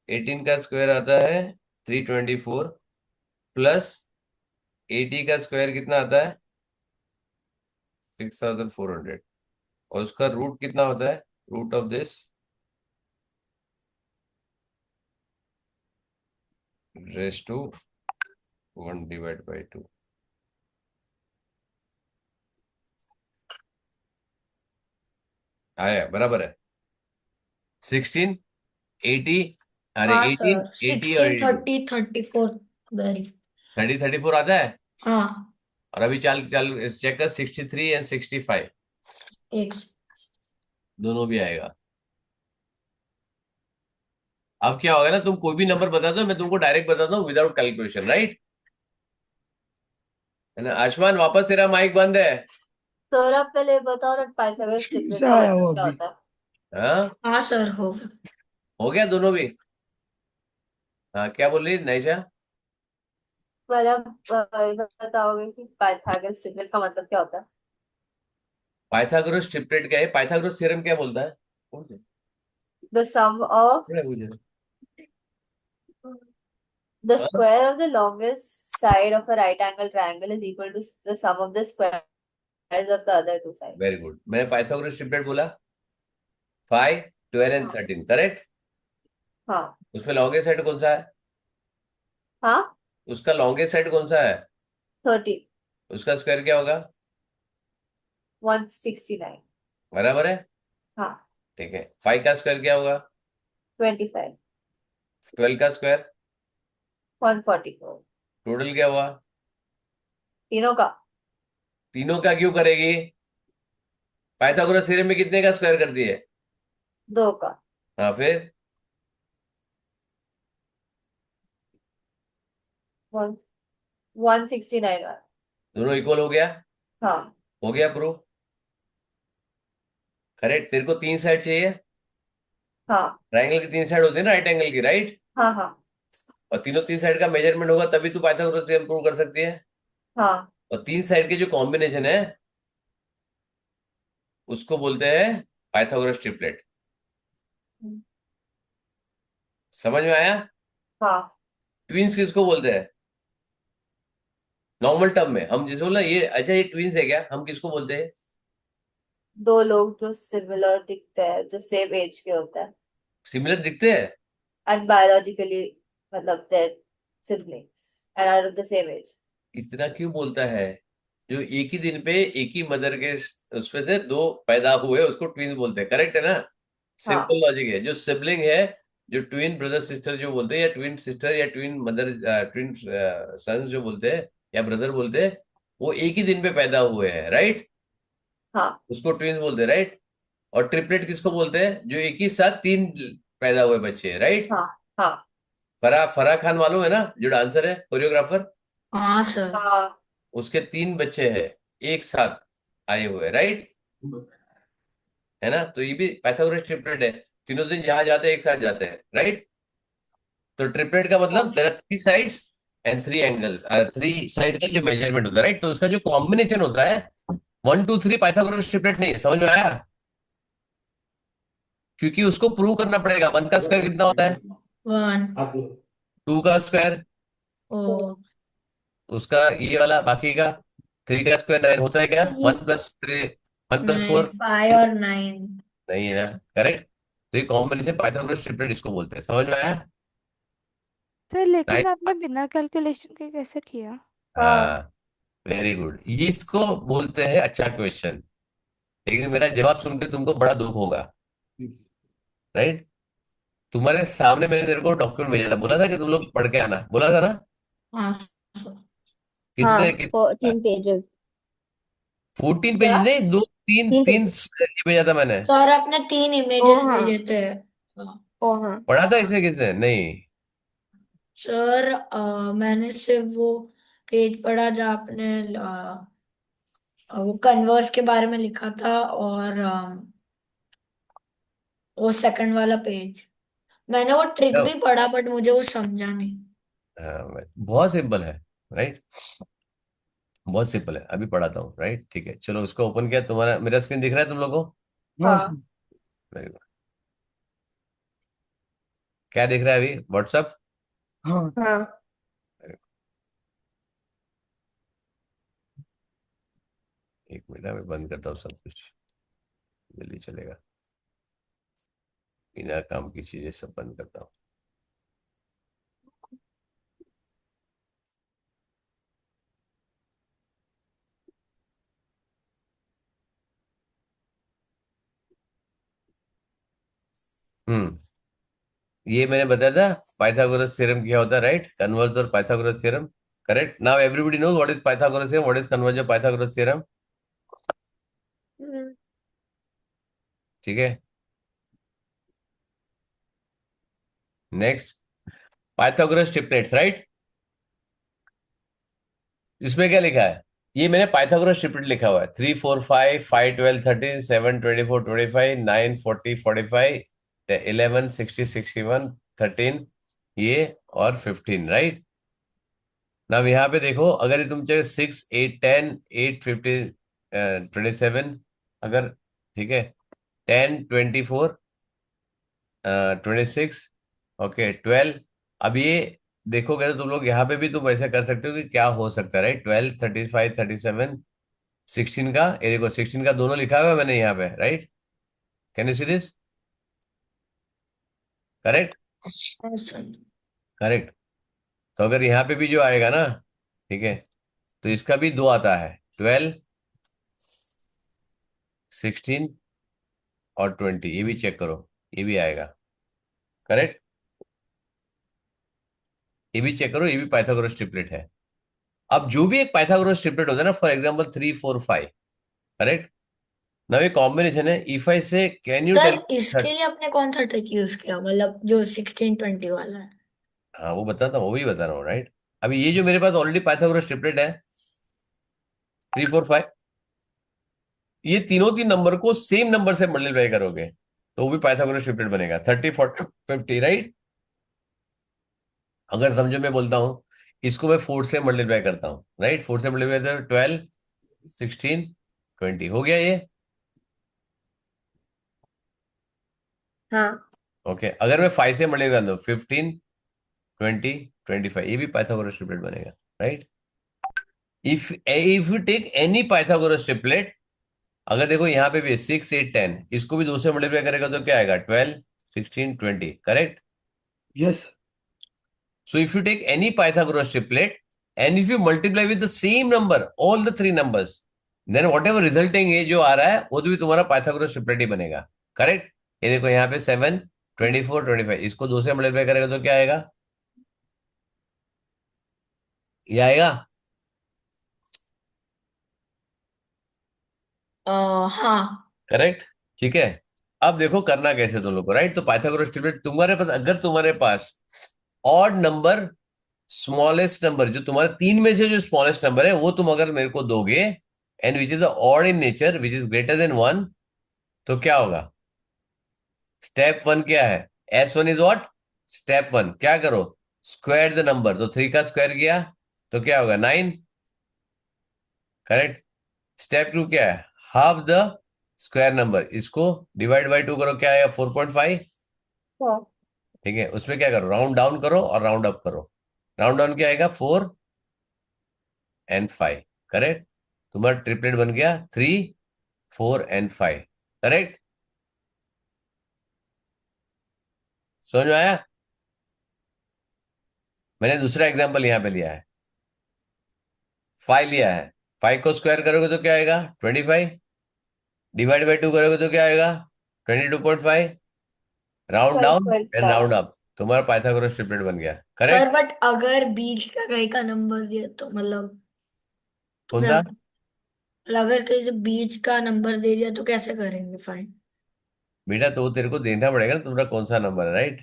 A: 18 का स्क्वायर आता है 324, प्लस 80 का स्क्वायर कितना आता है? 6400। और उसका रूट कितना होता है? Root of this raise to 1/2। आया, बराबर है। 16, 80, अरे
C: हाँ
A: 18,
C: सर
A: 80 और
C: 16
A: 82।
C: 30 34 वेरी।
A: 30 34 आता है।
C: हाँ
A: और अभी चल चल चेक कर, 63 एंड 65
C: एक।
A: दोनों भी आएगा। अब क्या होगा ना, तुम कोई भी नंबर बता दो, मैं तुमको डायरेक्ट बताता हूँ विदाउट कैलकुलेशन, राइट। है ना? आयुष्मान, वापस तेरा माइक बंद है।
G: सर आप पहले बताओ ना, पाइथागोरस
D: ट्यूशन
G: ट्रिपलेट
D: से
G: का
D: आया
G: मतलब
D: वो
G: क्या
D: अभी।
G: होता है?
A: हाँ,
C: हाँ सर हो गया।
A: हो गया दोनों भी। हाँ, क्या बोल रही नाइशा?
G: पहले आप ये बताओगे कि पाइथागोरस ट्रिपलेट का मतलब क्या होता है?
A: पाइथागोरस ट्रिपलेट क्या है? पाइथागोरस थ्योरम क्या बोलता है? कौन सा?
G: द सम ऑफ
A: पढ़ा है मुझे।
G: the square of the longest side of a right angle triangle is equal to the sum of the squares of the other two
A: very
G: sides.
A: Good, मैंने पाइथागोरस ट्रिपलेट बोला। 5 12 एंड 13, करेक्ट।
G: हाँ।
A: उसमें लॉन्गेस्ट साइड कौन सा है?
G: हाँ।
A: उसका लॉन्गेस्ट साइड कौन सा है?
G: 30।
A: उसका स्क्वायर क्या होगा?
G: 169।
A: बराबर है?
G: हाँ।
A: ठीक है, 5 का स्क्वायर क्या होगा?
G: 25।
A: 12 का स्क्वायर?
G: 144।
A: टोटल क्या हुआ?
G: तीनों का।
A: तीनों का क्यों करेगी? पाइथागोरस थ्योरम में कितने का स्क्वायर कर दिए?
G: 2 का।
A: हाँ, फिर?
G: 169।
A: दोनों इक्वल हो गया?
G: हाँ।
A: हो गया प्रूफ? करेक्ट। तेरे को 3 साइड चाहिए?
G: हाँ।
A: ट्राइंगल की 3 साइड होती है ना, राइट एंगल की, राइट?
G: हाँ। हाँ।
A: और तीनों 3 साइड का मेजरमेंट होगा तभी तू पाइथागोरस थ्योरम प्रूव कर सकती है।
G: हाँ।
A: और 3 साइड के जो कॉम्बिनेशन है उसको बोलते हैं पाइथागोरस ट्रिपलेट। समझ में आया?
G: हाँ।
A: ट्विंस किसको बोलते हैं नॉर्मल टर्म में? हम जैसे बोला ये, अच्छा ये ट्विंस है क्या, हम किसको बोलते हैं?
G: 2 लोग जो सिमिलर दिखते हैं, जो सेम एज के होते हैं,
A: सिमिलर दिखते हैं?
G: एंड बायोलॉजिकली मतलब they're siblings and are of the same age.
A: इतना क्यों बोलता है? जो एक ही दिन पे एक ही मदर के उसमें से दो पैदा हुए उसको ट्विंस बोलते हैं, करेक्ट है ना? सिंपल
G: हाँ।
A: लॉजिक है। जो सिबलिंग है, जो ट्विन ब्रदर सिस्टर जो बोलते हैं, या ट्विन सिस्टर या ट्विन मदर, ट्विन सन्स जो बोलते हैं या ब्रदर बोलते हैं, वो एक ही दिन पे पैदा हुए हैं, राइट?
G: हाँ।
A: उसको ट्विंस बोलते हैं, राइट? और ट्रिपलेट किसको बोलते हैं? जो एक ही साथ 3 पैदा हुए बच्चे हैं, राइट?
G: हाँ। हाँ।
A: फराह फराह खान मालूम है ना, जो डांसर है, कोरियोग्राफर?
C: हाँ सर।
G: हाँ।
A: उसके 3 बच्चे हैं एक साथ आए हुए, राइट? है ना? तो ये भी पैथागोरस ट्रिपलेट है। तीनों दिन जहां जाते हैं एक साथ जाते हैं, राइट? तो ट्रिपलेट का मतलब
G: हाँ।
A: There are 3 sides and 3 angles, 3 side का जो मेजरमेंट होता है, राइट? तो उसका जो कॉम्बिनेशन होता है 1 2 3, पाइथागोरस ट्रिपलेट नहीं है। समझ में आया? क्योंकि उसको प्रूव करना पड़ेगा। 1 का स्क्वायर कितना होता है?
C: 1।
A: 2 का स्क्वायर?
C: ओ।
A: उसका ये वाला बाकी का 3 का स्क्वायर 9 होता है क्या? 1 + 3, 1 + 4?
C: 5 और 9।
A: नहीं है ना, करेक्ट? तो ये कॉम्बिनेशन पाइथागोरस ट्रिपलेट इसको बोलते हैं। समझ में आया?
E: सर लेकिन
A: 9।
E: आपने बिना कैलकुलेशन के कैसे किया?
G: हाँ।
A: हाँ, वेरी गुड। ये इसको बोलते हैं अच्छा क्वेश्चन। लेकिन मेरा जवाब सुन के तुमको बड़ा दुख होगा, राइट? तुम्हारे सामने मैंने तेरे को डॉक्यूमेंट भेजा था, बोला था कि तुम लोग पढ़ के आना, बोला था ना?
C: हाँ सर।
A: किसने
B: हाँ, 14 पेजेस।
A: 14 पेज
G: क्या?
A: नहीं, दो, तीन
B: तीन
A: तीन
B: पेजेस।
A: भेजा था मैंने।
C: सर आपने 3 इमेजेस
B: ओ हाँ।
C: भेजे थे। हाँ।
B: ओ हाँ।
A: पढ़ा था इसे किसने? नहीं।
C: सर मैंने सिर्फ वो पेज पढ़ा जहाँ आपने वो कन्वर्स के बारे में लिखा था, और वो सेकंड वाला पेज मैंने वो ट्रिक
A: तो,
C: भी पढ़ा, बट मुझे वो समझा नहीं।
A: बहुत सिंपल है, राइट? बहुत सिंपल है, अभी पढ़ाता हूँ, राइट? ठीक है, चलो उसको ओपन किया। तुम्हारा मेरा स्क्रीन दिख रहा है तुम लोगों को?
D: हाँ
G: हाँ।
D: सर।
A: Very good. क्या दिख रहा है अभी? व्हाट्सअप?
D: हाँ।
B: हाँ।
A: एक मिनट, मैं बंद करता हूँ सब कुछ, जल्दी चलेगा। बिना काम की चीजें सब बंद करता हूँ। हम्म। ये मैंने बताया था पाइथागोरस थ्योरम क्या होता है, राइट? कन्वर्ज और Pythagoras theorem. Correct. Now everybody knows what is Pythagoras theorem, what is converse of Pythagoras theorem.
B: Hmm.
A: ठीक है। Next, Pythagoras triplets, right? इसमें क्या लिखा है? ये मैंने पाइथागोरस ट्रिपलेट लिखा हुआ है। 3 4 5 5 12 13 7 24 25 9 40 45 11 60 61 13, ये और 15, राइट? ना यहाँ पे देखो, अगर ये तुम चाहे 6 8 10 8 15 27, अगर, ठीक है, 10 24 26, ओके 12। अब ये देखोगे तो तुम लोग यहाँ पे भी तुम ऐसा कर सकते हो कि क्या हो सकता है, राइट? 12 35 37 16 का, ये देखो 16 का दोनों लिखा हुआ है मैंने यहाँ पे, right? Can you see this? Correct?
C: हाँ सर।
A: करेक्ट। तो अगर यहाँ पे भी जो आएगा ना, ठीक है, तो इसका भी 2 आता है, 12 16 और 20, ये भी चेक करो, ये भी आएगा। करेक्ट। ये भी चेक करो, ये भी पाइथागोरस ट्रिपलेट है। अब जो भी एक पाइथागोरस ट्रिपलेट होता है ना, फॉर एग्जांपल 3 4 5, करेक्ट। नाउ ये कॉम्बिनेशन है। इफ आई से कैन यू टेल।
C: सर इसके लिए आपने कौन सा ट्रिक यूज किया, मतलब जो 1620 वाला है?
A: हाँ वो बताता हूँ, वो भी बता रहा हूँ, राइट। अभी ये जो मेरे पास ऑलरेडी पाइथागोरस ट्रिपलेट है, 3 4 5, ये तीनों तीन नंबर को सेम नंबर से मल्टीप्लाई करोगे तो वो भी पाइथागोरस ट्रिपलेट बनेगा, 30 40 50, राइट। अगर समझो मैं बोलता हूँ इसको मैं 4 से मल्टीप्लाई करता हूँ, राइट। 4 से मल्टीप्लाई करता हूँ, 12 16 20 हो गया ये।
B: हाँ।
A: ओके, अगर मैं 5 से मल्टीप्लाई करता हूँ, 15 20 25, ये भी पाइथागोरस ट्रिपलेट बनेगा, right. If you take any Pythagoras triplet, अगर देखो यहाँ पे भी 6 8 10, इसको भी 2 से मल्टीप्लाई करेगा तो क्या आएगा, 12 16 20, correct.
D: Yes.
A: So if you take any Pythagoras triplet and if you multiply with the same number, all the three numbers, then whatever resulting है जो आ रहा है वो तो भी तुम्हारा Pythagoras triplet ही बनेगा, करेक्ट। ये देखो यहाँ पे 7 24 25, इसको 2 से मल्टीप्लाई करेगा तो क्या आएगा, ये आएगा।
C: हाँ।
A: करेक्ट, ठीक है। अब देखो करना कैसे तुम लोग को, राइट। तो पाइथागोरस ट्रिपलेट तुम्हारे पास, अगर तुम्हारे पास ऑड नंबर, स्मॉलेस्ट नंबर, जो तुम्हारे तीन में से जो स्मॉलेस्ट नंबर है वो तुम अगर मेरे को दोगे, and which is the odd in nature which is greater than 1, तो क्या होगा। स्टेप 1 क्या है, S1 इज व्हाट, स्टेप 1 क्या करो, स्क्वायर द नंबर। तो 3 का स्क्वायर किया तो क्या होगा, 9, करेक्ट। स्टेप 2 क्या है, हाफ द स्क्वायर नंबर, इसको डिवाइड बाई 2 करो, क्या आएगा 4.5,
B: हाँ।
A: ठीक है। उसमें क्या करो, राउंड डाउन करो और राउंड अप करो। राउंड डाउन क्या आएगा, 4 एंड 5, करेक्ट। तुम्हारा ट्रिपलेट बन गया 3 4 एंड 5, करेक्ट। समझ में आया। मैंने दूसरा एग्जांपल यहां पे लिया है, 5 लिया है। 5 को स्क्वायर करोगे तो क्या आएगा, 25, डिवाइड बाई 2 करोगे तो क्या आएगा, 22.5, round down and
B: 12.5।
A: Round up, तुम्हारा पाइथागोरस ट्रिपलेट बन गया,
C: सर
A: करेक्ट।
C: बट अगर बीच का कहीं का नंबर दिया तो मतलब
A: कौन सा,
C: अगर कहीं से बीच का नंबर दे दिया तो कैसे करेंगे फाइंड?
A: बेटा तो तेरे को देखना पड़ेगा ना तुम्हारा कौन सा नंबर है, राइट।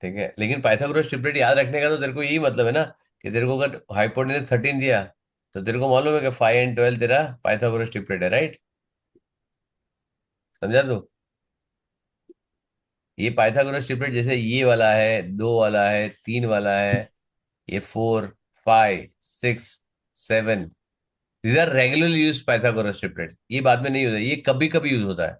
A: ठीक है, लेकिन पाइथागोरस ट्रिपलेट याद रखने का तो तेरे को यही मतलब है ना, कि तेरे को अगर हाइपोटेनस 13 दिया तो तेरे को मालूम है कि 5 एंड 12 तेरा पाइथागोरस ट्रिपलेट है, राइट। समझा तू। ये पाइथागोरस ट्रिपलेट जैसे ये वाला है, 2 वाला है, 3 वाला है, ये 4 5 6 7, these are regularly use Pythagoras triplet. ये बाद में नहीं होता, ये कभी कभी यूज होता है।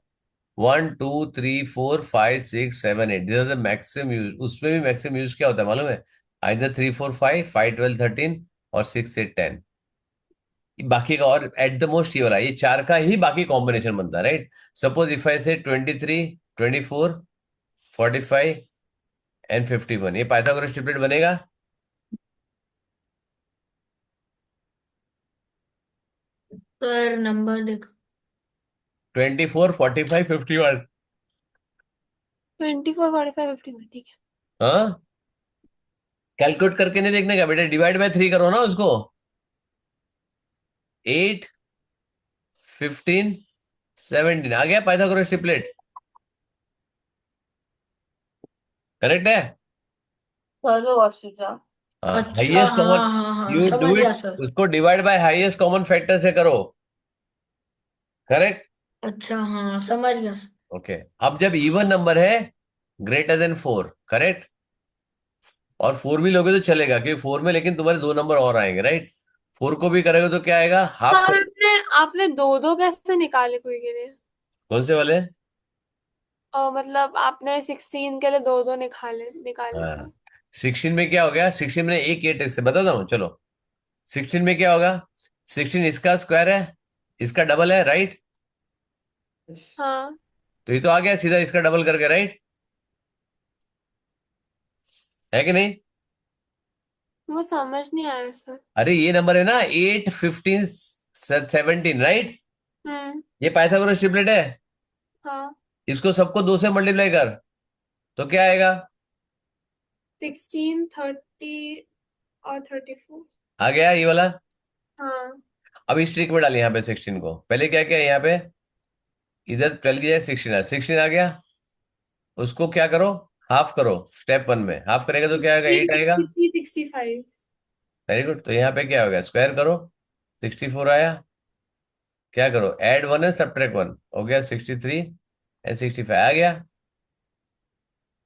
A: 1 2 3 4 5 6 7 8, these are the maximum use. उसमें भी मैक्सिमम यूज क्या होता है मालूम है, आइदर 3 4 5 5 12 13 और 6 8 10। बाकी का और एट द मोस्ट ये वाला, ये चार का ही बाकी कॉम्बिनेशन बनता है, राइट। सपोज इफ आई से 23 24 45 एंड 51, ये पाइथागोरस ट्रिपलेट बनेगा।
C: सर नंबर देखो।
A: 24 45 51,
F: 24 45 51, ठीक है।
A: हाँ। कैलकुलेट करके नहीं देखने का बेटा, डिवाइड बाय 3 करो ना उसको। 8 15 17 आ गया पाइथागोरस ट्रिपलेट, करेक्ट है।
G: चलो वर्षिता।
A: हाँ,
C: अच्छा
A: हाईएस्ट कॉमन,
C: हाँ हाँ हाँ
A: यू
C: समझ
A: डू
C: गया
A: इट,
C: सर।
A: उसको divide by highest common factor से करो, करेक्ट।
C: अच्छा हाँ समझ गया सर।
A: ओके, अब जब इवन नंबर है ग्रेटर देन 4, करेक्ट, और 4 भी लोगे तो चलेगा क्योंकि 4 में लेकिन तुम्हारे दो नंबर और आएंगे, राइट। 4 को भी करोगे तो क्या आएगा, हाफ
F: सर
A: कर।
F: आपने आपने दो दो कैसे निकाले कोई के लिए?
A: कौन से वाले,
F: मतलब आपने 16 के लिए दो दो निकाले निकाले थे।
A: हाँ। 16 में क्या हो गया, 16 में एक एट से बताता हूँ, चलो। 16 में क्या होगा, 16 इसका स्क्वायर है, इसका डबल है, राइट।
F: हाँ,
A: तो ये तो आ गया सीधा इसका डबल करके, राइट, है कि नहीं।
F: वो समझ नहीं आया सर।
A: अरे ये नंबर है ना 8 15 17, राइट।
F: हम्म।
A: ये पाइथागोरस ट्रिपलेट है।
F: हाँ,
A: इसको सबको 2 से मल्टीप्लाई कर, तो क्या आएगा?
F: 16, 30 और 34।
A: आ गया ये वाला।
F: हाँ,
A: अब इस ट्रिक में डालिए यहाँ पे 16 को। पहले क्या किया यहाँ पे, इधर 12 की जगह 16 16 आ गया, उसको क्या करो, हाफ करो। स्टेप 1 में हाफ करेगा तो क्या आएगा, 8 आएगा।
F: 63, 65।
A: Very good. तो यहाँ पे क्या होगा, स्क्वायर करो, 64 आया। क्या करो, ऐड 1 है सब्ट्रैक्ट 1, हो गया 63 एंड 65 आ गया।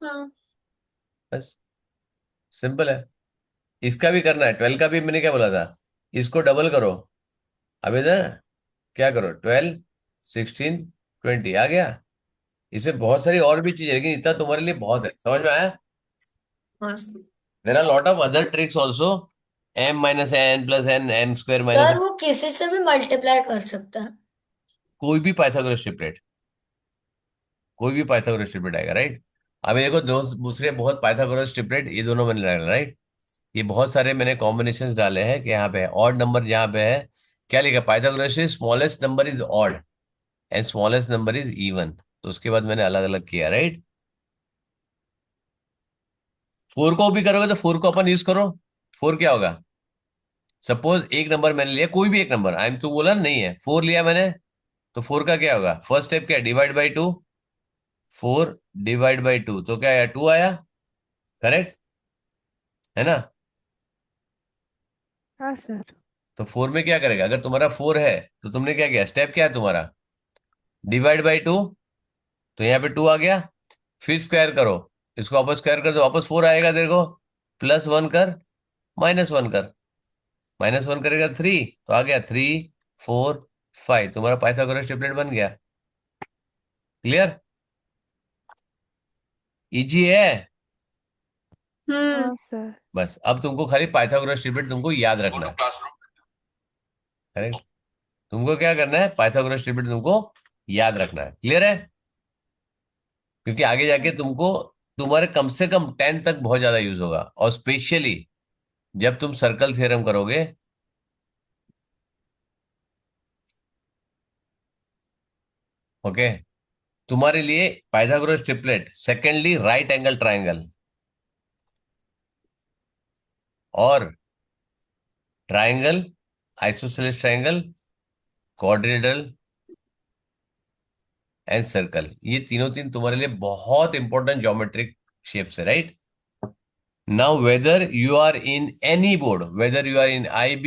F: हाँ,
A: बस, सिंपल है। इसका भी करना है, 12 का भी मैंने क्या बोला था, इसको डबल करो। अब इधर क्या करो, 12 16 20 आ गया। इससे बहुत सारी और भी चीजें, लेकिन इतना तुम्हारे लिए बहुत है, समझ में आया?
C: हाँ
A: there are lot of other tricks also, m minus N plus N, m square minus,
C: sir, वो किसी से भी मल्टीप्लाई कर सकता है।
A: कोई भी पाइथागोरस ट्रिपलेट, कोई भी पाइथागोरस ट्रिपलेट आएगा, राइट? अभी देखो दो दूसरे बहुत पाइथागोरस ट्रिपलेट, ये दोनों मैंने डाला, राइट? ये बहुत सारे मैंने कॉम्बिनेशंस डाले हैं कि यहाँ पे है ऑड नंबर, जहाँ पे है क्या लिखा, Pythagoras smallest number is odd and smallest number is even, तो उसके बाद मैंने अलग अलग किया, राइट? 4 को भी करोगे तो 4 को अपन यूज करो। 4 क्या होगा, सपोज एक नंबर मैंने लिया, कोई भी एक नंबर, आई एम तो बोला नहीं है, 4 लिया मैंने, तो 4 का क्या होगा, फर्स्ट स्टेप क्या, डिवाइड बाई 2। 4 डिवाइड बाई 2 तो क्या आया, 2 आया, करेक्ट है ना?
E: हाँ सर।
A: तो 4 में क्या करेगा, अगर तुम्हारा 4 है तो तुमने क्या किया, स्टेप क्या है तुम्हारा, डिवाइड बाई 2, तो यहाँ पे 2 आ गया। फिर स्क्वायर करो, इसको वापस स्क्वायर कर दो, वापस 4 आएगा तेरे को। प्लस 1 कर, माइनस 1 कर, माइनस 1 करेगा 3, तो आ गया 3 4 5, तुम्हारा पाइथागोरस ट्रिपलेट बन गया। क्लियर? इजी है।
F: हम्म।
E: हाँ सर।
A: बस अब तुमको खाली पाइथागोरस ट्रिपलेट तुमको याद रखना है, करेक्ट? तुमको क्या करना है, पाइथागोरस ट्रिपलेट तुमको याद रखना है। क्लियर है? क्योंकि आगे जाके तुमको, तुम्हारे कम से कम 10 तक बहुत ज्यादा यूज होगा, और स्पेशली जब तुम सर्कल थ्योरम करोगे। ओके, तुम्हारे लिए Pythagoras triplet, secondly right angle triangle और triangle, isosceles triangle, quadrilateral and circle, ये तीनों तीन तुम्हारे लिए बहुत इंपॉर्टेंट ज्योमेट्रिक शेप्स है, right? Now whether you are in any board, whether you are in IB,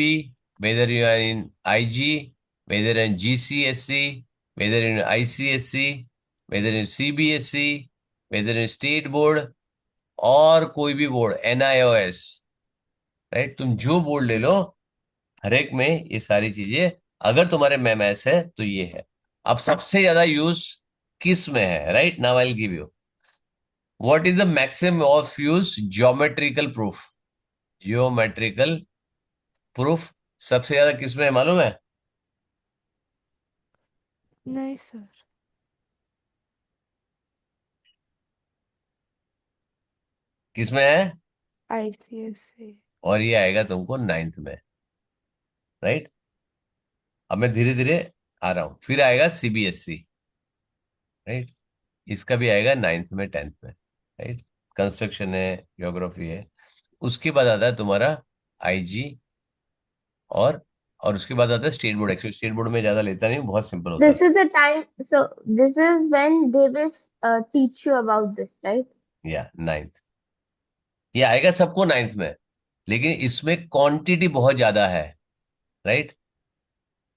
A: whether you are in IG, whether in GCSE, whether in ICSE, whether in CBSE, whether in state board, और कोई भी बोर्ड, NIOS, राइट? तुम जो बोर्ड ले लो, हर एक में ये सारी चीजें, अगर तुम्हारे में मैथ्स है तो ये है। अब सबसे ज्यादा यूज किस में है, right? Now I will give you what is the maximum of use geometrical proof. Geometrical proof सबसे ज्यादा किस में है मालूम है?
E: नहीं सर।
A: किस में है?
E: ICSE।
A: और ये आएगा तुमको 9th में, राइट? अब मैं धीरे धीरे आ रहा हूं, फिर आएगा CBSE, राइट? इसका भी आएगा 9th में, 10th में, राइट? कंस्ट्रक्शन है, ज्योग्राफी है। उसके बाद आता है तुम्हारा IG, और उसके बाद आता है state board. Actually state board में ज्यादा लेता नहीं, बहुत सिंपल होता है।
B: This is the time. So this is when they will teach you about this, right?
A: या 9th, ये आएगा सबको 9th में, लेकिन इसमें क्वांटिटी बहुत ज्यादा है, राइट?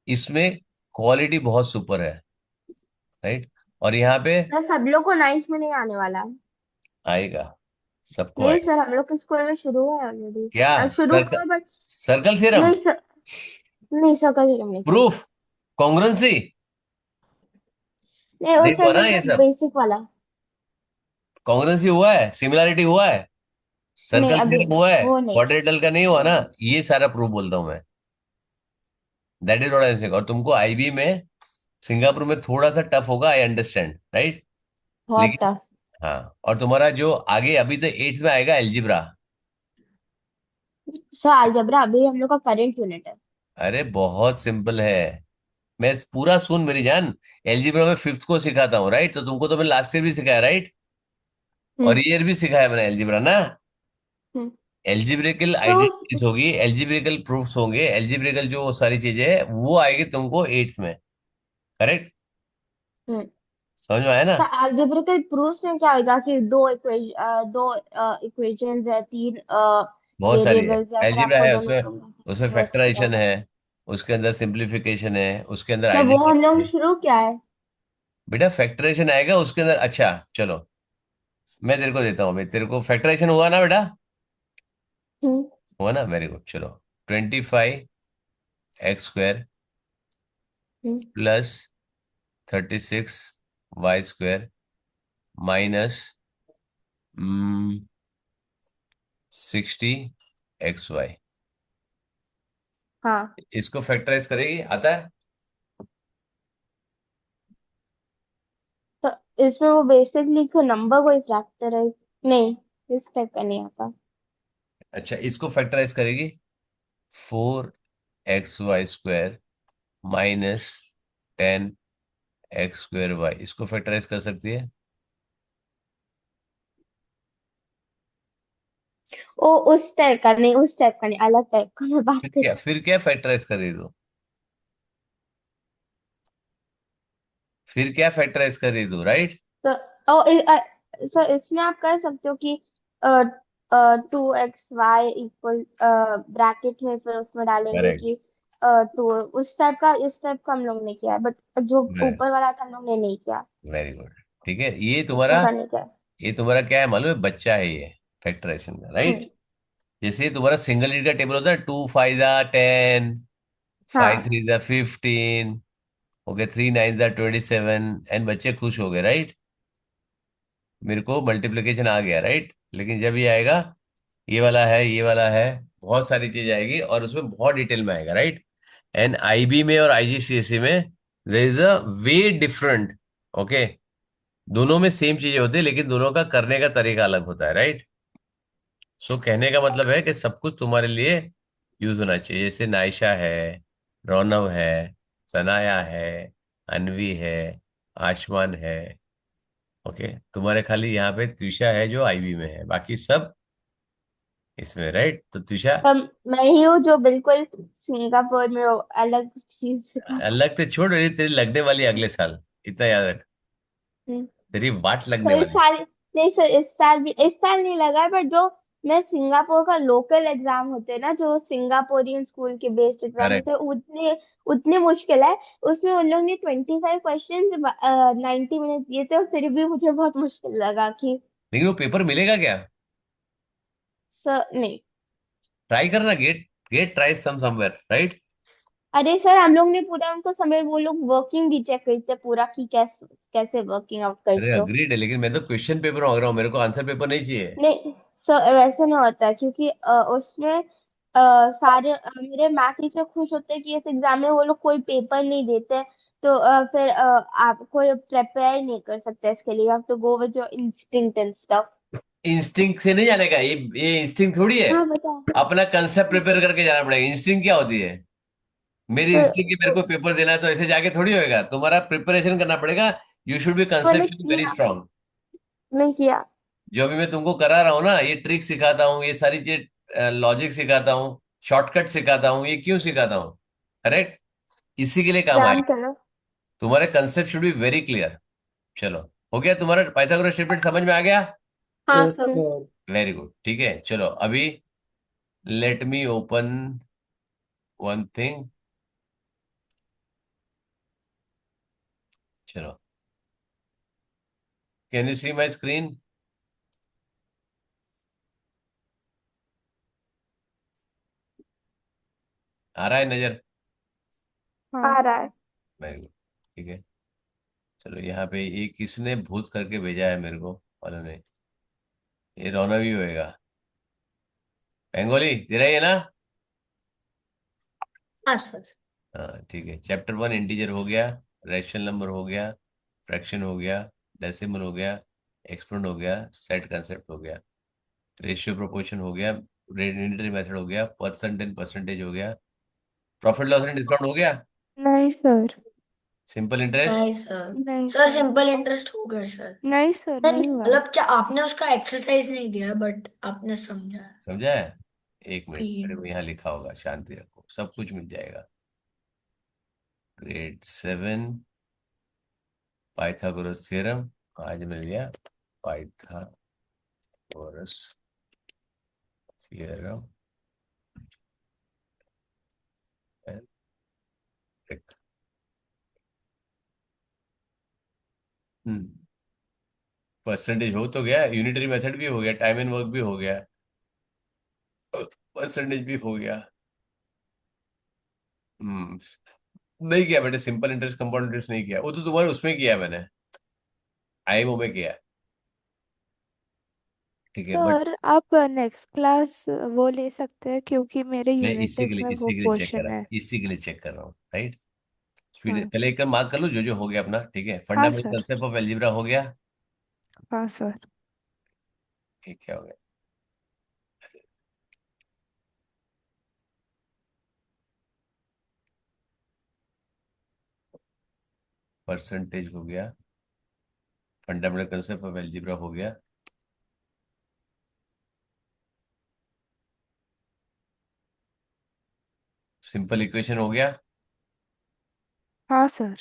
A: इसमें क्वालिटी बहुत सुपर है, राइट? और यहाँ पे
B: सर सब लोग को 9th में नहीं आने वाला है।
A: आएगा, सबको
B: नहीं
A: आएगा।
B: सर, हम लोग के स्कूल में शुरू हुआ है ऑलरेडी।
A: क्या?
B: शुरू
A: सर्कल,
B: हुआ बट
A: सर्कल थ्योरम,
B: नहीं सर, नहीं सर कल नहीं सर।
A: प्रूफ, कॉन्ग्रुएंसी,
B: नहीं वो
A: नहीं हुआ
B: सर
A: ना ये
B: मतलब
A: सब?
B: बेसिक वाला।
A: कॉन्ग्रुएंसी हुआ है, सिमिलैरिटी हुआ है,
B: नहीं
A: सर्कल
B: अभी
A: थ्योरम
B: नहीं,
A: हुआ है,
B: वो नहीं।
A: क्वाड्रेटल का नहीं हुआ ना, ये सारा प्रूफ बोलता हूं मैं। That is what I am saying. और तुमको IB में, सिंगापुर में थोड़ा सा टफ होगा, आई अंडरस्टैंड, राइट?
B: बहुत
A: लेकिन
B: टफ।
A: हाँ, और तुम्हारा जो आगे अभी तो 8th में आएगा एल्जिब्रा।
B: सर अलजेब्रा अभी हम लोग का करंट यूनिट है।
A: अरे बहुत सिंपल है, मैं पूरा सुन मेरी जान। एलजीब्रा में फिफ्थ को सिखाता हूँ, राइट? तो तुमको तो मैंने लास्ट ईयर भी सिखाया, राइट? और
B: हम्म
A: ईयर भी सिखाया मैंने एलजीब्रा ना।
B: हम्म
A: एल्जेब्रिकल
B: तो
A: आइडेंटिटीज होगी, एल्जेब्रिकल प्रूफ्स होंगे, एल्जेब्रिकल जो सारी चीजें है वो आएगी तुमको एट्थ में, करेक्ट?
B: हम्म
A: समझ में आया ना?
B: तो अलजेब्रिकल प्रूफ में क्या होगा कि दो इक्वेशंस है, तीन
A: बहुत सारी है।
B: वेरिएबल्स है, फिर
A: एल्जेब्रा
B: आपको
A: है,
B: दोनों
A: उसमें
B: को
A: उसमें
B: वो सब
A: फैक्टराइजेशन
B: करना
A: है,
B: है।
A: उसके अंदर सिंप्लीफिकेशन है, उसके अंदर
B: तो वो हम
A: आइडेंटिटी
B: लोग
A: है।
B: शुरू क्या है?
A: बेटा फैक्टराइजेशन आएगा उसके अंदर। अच्छा चलो, मैं तेरे को देता हूँ अभी। तेरे को फैक्टराइजेशन हुआ ना बेटा?
B: हम्म
A: हुआ ना? Very good. चलो, 25x²
B: हम्म
A: प्लस 36y² माइनस 60xy।
B: हाँ,
A: इसको फैक्टराइज करेगी, आता है?
B: तो इसमें वो बेसिकली को नंबर कोई फैक्टराइज नहीं, इस टाइप का नहीं आता।
A: अच्छा, इसको फैक्टराइज करेगी। 4xy² माइनस 10x²y, इसको फैक्टराइज कर सकती है?
B: ओ उस टाइप का नहीं, उस टाइप का नहीं, अलग टाइप का मैं बात
A: फिर
B: कर
A: क्या,
B: रही
A: फिर क्या फैक्टराइज कर रही तू? फिर क्या फैक्टराइज कर रही तू, राइट?
B: हूँ। तो सर इसमें आप कर सकते हो कि 2xy इक्वल ब्रैकेट में, फिर उसमें डालेंगे
A: करेक्ट।
B: कि टू, उस टाइप का, इस टाइप का हम लोग ने किया है, बट जो ऊपर वाला था हम लोग ने नहीं किया।
A: Very good. ठीक है, ये
B: इसमें
A: तुम्हारा,
B: करने क्या है?
A: ये तुम्हारा क्या है मालूम है? बच्चा है ये फैक्टराइजेशन का, राइट?
B: हम्म
A: जैसे तुम्हारा सिंगल लीड का टेबल होता है, 2 5 10, 5 3
B: हाँ
A: 15, ओके, 3 9 27, एंड बच्चे खुश हो गए, राइट? मेरे को मल्टीप्लिकेशन आ गया, राइट? लेकिन जब ये आएगा, ये वाला है, ये वाला है, बहुत सारी चीज आएगी और उसमें बहुत डिटेल में आएगा, राइट? एंड आईबी में और आईजीसीएसई में there is a way different. Okay, दोनों में सेम चीजें होती है लेकिन दोनों का करने का तरीका अलग होता है, राइट? सो कहने का मतलब है कि सब कुछ तुम्हारे लिए यूज होना चाहिए। जैसे नायशा है, रौनव है, सनाया है, अनवी है, आशमान है। ओके, तुम्हारे खाली यहाँ पे त्रिशा है जो आईबी में है, बाकी सब इसमें, राइट? तो त्रिशा
B: तो मैं ही हूँ जो बिल्कुल सिंगापुर में वो अलग चीज सिखाता
A: अलग से छोड़ रही, तेरी लगने वाली है अगले साल, इतना याद रख।
B: हूँ।
A: तेरी वाट
B: तो
A: लगने
B: इस
A: वाली।
B: साल नहीं सर, इस साल भी, इस साल नहीं लगा, बट जो मैं सिंगापुर का लोकल एग्जाम होते हैं ना, जो सिंगापोरियन स्कूल के बेस्ड एग्जाम
A: करेक्ट।
B: होते हैं, उतने उतने मुश्किल है। उसमें उन लोग ने 25 क्वेश्चन 90 मिनट दिए थे, और फिर भी मुझे बहुत मुश्किल लगा कि
A: लेकिन वो पेपर मिलेगा क्या?
B: सर नहीं।
A: ट्राई करना, get get try somewhere, right?
B: अरे सर हम लोग ने पूरा उनको समय, वो लोग वर्किंग भी चेक करते हैं पूरा कि कैसे कैसे वर्किंग आउट
A: अरे
B: करते हो।
A: अग्रीड है, लेकिन मैं तो क्वेश्चन पेपर मांग रहा हूँ, मेरे को आंसर पेपर नहीं चाहिए।
B: नहीं सर, वैसे नहीं होता है, क्योंकि उसमें सारे मेरे मैथ टीचर खुश होते हैं कि इस एग्जाम में वो लोग कोई पेपर नहीं देते हैं। तो फिर आप कोई प्रिपेयर नहीं कर सकते इसके लिए, you have to go with your instinct and stuff.
A: Instinct से नहीं जाने का, ये इंस्टिंक्ट थोड़ी है।
B: हाँ बता।
A: अपना कंसेप्ट प्रिपेयर करके जाना पड़ेगा। इंस्टिंक्ट क्या होती है? मेरी
B: तो,
A: इंस्टिंक्ट की मेरे को पेपर देना है तो ऐसे जाके थोड़ी होएगा, तुम्हारा प्रिपरेशन करना पड़ेगा। यू शुड बी
B: मैंने
A: कंसेप्चुअली वेरी
B: किया,
A: स्ट्रांग।
B: मैं किया।
A: जो अभी मैं तुमको करा रहा हूँ ना, ये ट्रिक सिखाता हूँ, ये सारी चीज, लॉजिक सिखाता हूँ, शॉर्टकट सिखाता हूँ, ये क्यों सिखाता हूँ? करेक्ट, इसी के लिए काम
B: एग्जाम
A: आएगा।
B: करो।
A: तुम्हारे concept should be very clear. चलो, हो गया तुम्हारा पाइथागोरस ट्रिपलेट समझ में आ गया?
F: हाँ
D: यस
F: सब।
D: सर।
A: Very good. ठीक है, चलो अभी let me open one thing. चलो, can you see my screen? आ रहा है नजर?
E: हाँ
B: आ रहा
E: सर।
B: है।
A: Very good. ठीक है, चलो यहाँ पे ये किसने भूत करके भेजा है मेरे को मालूम नहीं। ये रौनक ही होएगा। बेंगोली तेरा ही है ना?
F: हाँ सर।
A: हाँ ठीक है। चैप्टर 1 इंटीजर हो गया, रैशनल नंबर हो गया, फ्रैक्शन हो गया, डेसिमल हो गया, एक्सपोनेंट हो गया, सेट कंसेप्ट हो गया, रेशियो प्रोपोर्शन हो गया, रेडियनरी मेथड हो गया, परसेंट एंड परसेंटेज हो गया, प्रॉफिट लॉस एंड डिस्काउंट हो गया।
E: नहीं सर।
A: Simple interest?
C: नहीं सर।
E: नहीं
C: सर
E: सर।
C: सिंपल इंटरेस्ट हो गया सर।
E: नहीं सर, नहीं हुआ।
C: मतलब आपने उसका एक्सरसाइज नहीं दिया बट आपने समझा है।
A: समझा है? एक मिनट, मेरे को
C: तीन।
A: यहाँ लिखा होगा, शांति रखो, सब कुछ मिल जाएगा। ग्रेड 7 पाइथागोरस थ्योरम आज मिल गया। Pythagoras theorem. परसेंटेज हो तो गया, यूनिटरी मेथड भी हो गया, टाइम एंड वर्क भी हो गया, परसेंटेज भी हो गया। हम्म नहीं किया बेटे, सिंपल इंटरेस्ट कंपाउंड इंटरेस्ट नहीं किया, वो तो तुम्हारे उसमें किया है मैंने, आईएमओ में किया है। ठीक है बट
E: सर आप नेक्स्ट क्लास वो ले सकते हैं क्योंकि मेरे
A: मैं
E: यूनिट टेस्ट में वो
A: इसी के लिए चेक कर
E: पोर्शन
A: रहा
E: है।
A: इसी के लिए चेक कर रहा हूँ, राइट। स्पीड
E: हाँ।
A: पहले एक मार्क कर लो, जो हो गया अपना, ठीक है।
E: हाँ
A: fundamental
E: sir.
A: Concept of algebra हो गया।
E: हाँ सर।
A: ये क्या हो गया? परसेंटेज हो गया, फंडामेंटल कंसेप्ट ऑफ एल्जेब्रा हो गया। सिंपल इक्वेशन हो गया।
E: हाँ सर।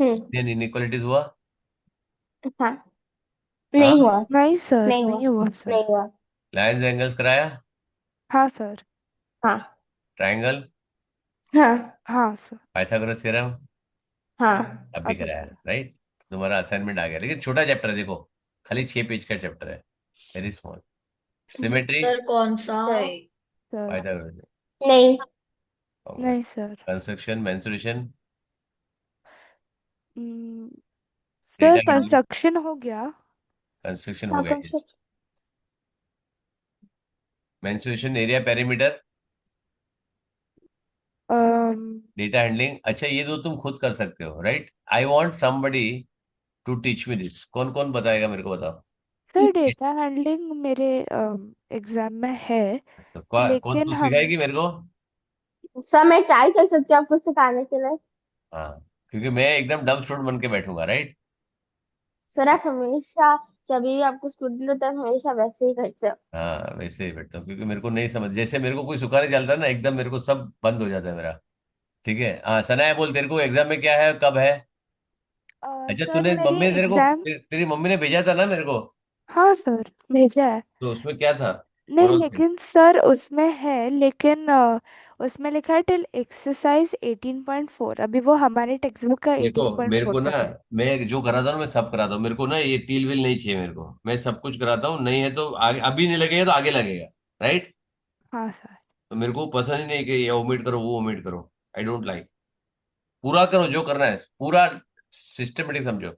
A: इंडियन इनइक्वालिटीज हुआ।
B: हाँ।
A: हाँ।
B: नहीं हुआ।
E: नहीं सर,
B: नहीं हुआ।
E: नहीं हुआ
B: नहीं
E: सर।
B: हुआ।
A: लाइन्स एंगल्स कराया।
E: हाँ सर।
B: हाँ।
A: ट्रायंगल।
B: हाँ।
E: हाँ सर।
A: Pythagoras theorem.
B: हाँ।
A: अब भी
E: अभी
A: कराया,
E: करा।
A: राइट। तुम्हारा असाइनमेंट आ गया, लेकिन छोटा चैप्टर है, देखो, खाली 6 पेज का चैप्टर है, वेरी स्मॉल। सिमेट्री।
C: सर कौन सा?
G: सही।
E: सर।
A: पाइथागोरस
B: नहीं।
E: नहीं sir.
A: Construction, mensuration,
E: hmm,
A: data
E: sir construction हो गया।
A: कंस्ट्रक्शन हो
B: हाँ
A: गया।
B: Construction.
A: Mensuration, area perimeter,
E: um,
A: data handling. अच्छा, ये तो तुम खुद कर सकते हो, right. I want somebody to teach me this. कौन कौन बताएगा मेरे को, बताओ।
E: सर डेटा हैंडलिंग मेरे एग्जाम में है,
A: तो कौन
E: लेकिन
A: तू
E: हम।
A: सिखाएगी मेरे को?
B: सर मैं ट्राई कर सकती हूँ आपको सिखाने के लिए।
A: हाँ, क्योंकि मैं एकदम डम स्टूडेंट बन के बैठूंगा, राइट।
B: सर आप हमेशा जब भी आपको स्टूडेंट होता है हमेशा वैसे ही करते हो।
A: हाँ, वैसे ही बैठता हूँ, क्योंकि मेरे को नहीं समझ, जैसे मेरे को कोई सुखाने चलता है ना, एकदम मेरे को सब बंद हो जाता है मेरा। ठीक है, हाँ, सनाया बोल, तेरे को एग्जाम में क्या है, कब है? अच्छा,
E: सर
A: तूने
E: मेरी
A: मम्मी ने तेरे को
E: एग्जाम।
A: तेरी मम्मी ने भेजा था ना मेरे को,
E: हाँ सर, भेजा है।
A: तो उसमें क्या था?
E: नहीं
A: कौन से?
E: लेकिन सर उसमें है, लेकिन उसमें लिखा है टिल एक्सरसाइज 18.4, अभी वो हमारे टेक्स्ट बुक का
A: देखो, मेरे
E: 18.4
A: को ना,
E: तक है।
A: मैं जो कराता हूँ मैं सब कराता हूँ, मेरे को ना ये टील वील नहीं चाहिए, मेरे को, मैं सब कुछ कराता हूँ, नहीं है तो आगे, अभी नहीं लगेगा तो आगे लगेगा, राइट।
E: हाँ सर।
A: तो मेरे को पसंद ही नहीं कि ये ओमिट करो, वो ओमिट करो, आई डोंट लाइक। पूरा करो जो करना है, पूरा सिस्टमेटिक समझो।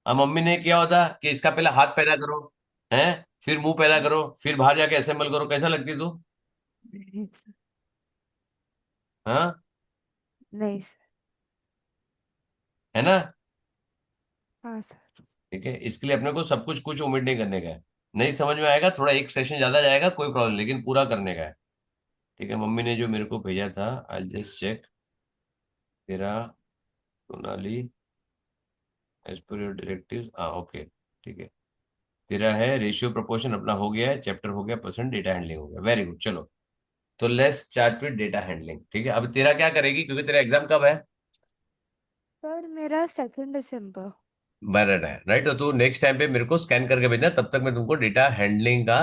A: अब मम्मी ने किया होता कि इसका पहले हाथ पैदा करो, हैं, फिर मुंह पैदा करो, फिर बाहर जाके असेंबल करो, कैसा लगती तू?
E: नहीं सर।
A: हाँ,
E: नहीं सर।
A: है ना।
E: हाँ सर।
A: ठीक है, इसके लिए अपने को सब कुछ कुछ ओमिट नहीं करने का है। नहीं समझ में आएगा, थोड़ा एक सेशन ज्यादा जाएगा, कोई प्रॉब्लम, लेकिन पूरा करने का है। ठीक है, मम्मी ने जो मेरे को भेजा था, आई जस्ट चेक। तेरा, Sonali, as per your directives, हाँ ओके, ठीक है। तेरा है रेशियो प्रोपोर्शन अपना हो गया है, चैप्टर हो गया, परसेंट डेटा हैंडलिंग हो गया, वेरी गुड। चलो, तो let's start with data handling. ठीक है, अब तेरा क्या करेगी, क्योंकि तेरा एग्जाम कब है?
E: सर मेरा 2 दिसंबर।
A: बरड है, राइट। तो तू नेक्स्ट टाइम पे मेरे को स्कैन करके भेजना, तब तक मैं तुमको डेटा हैंडलिंग का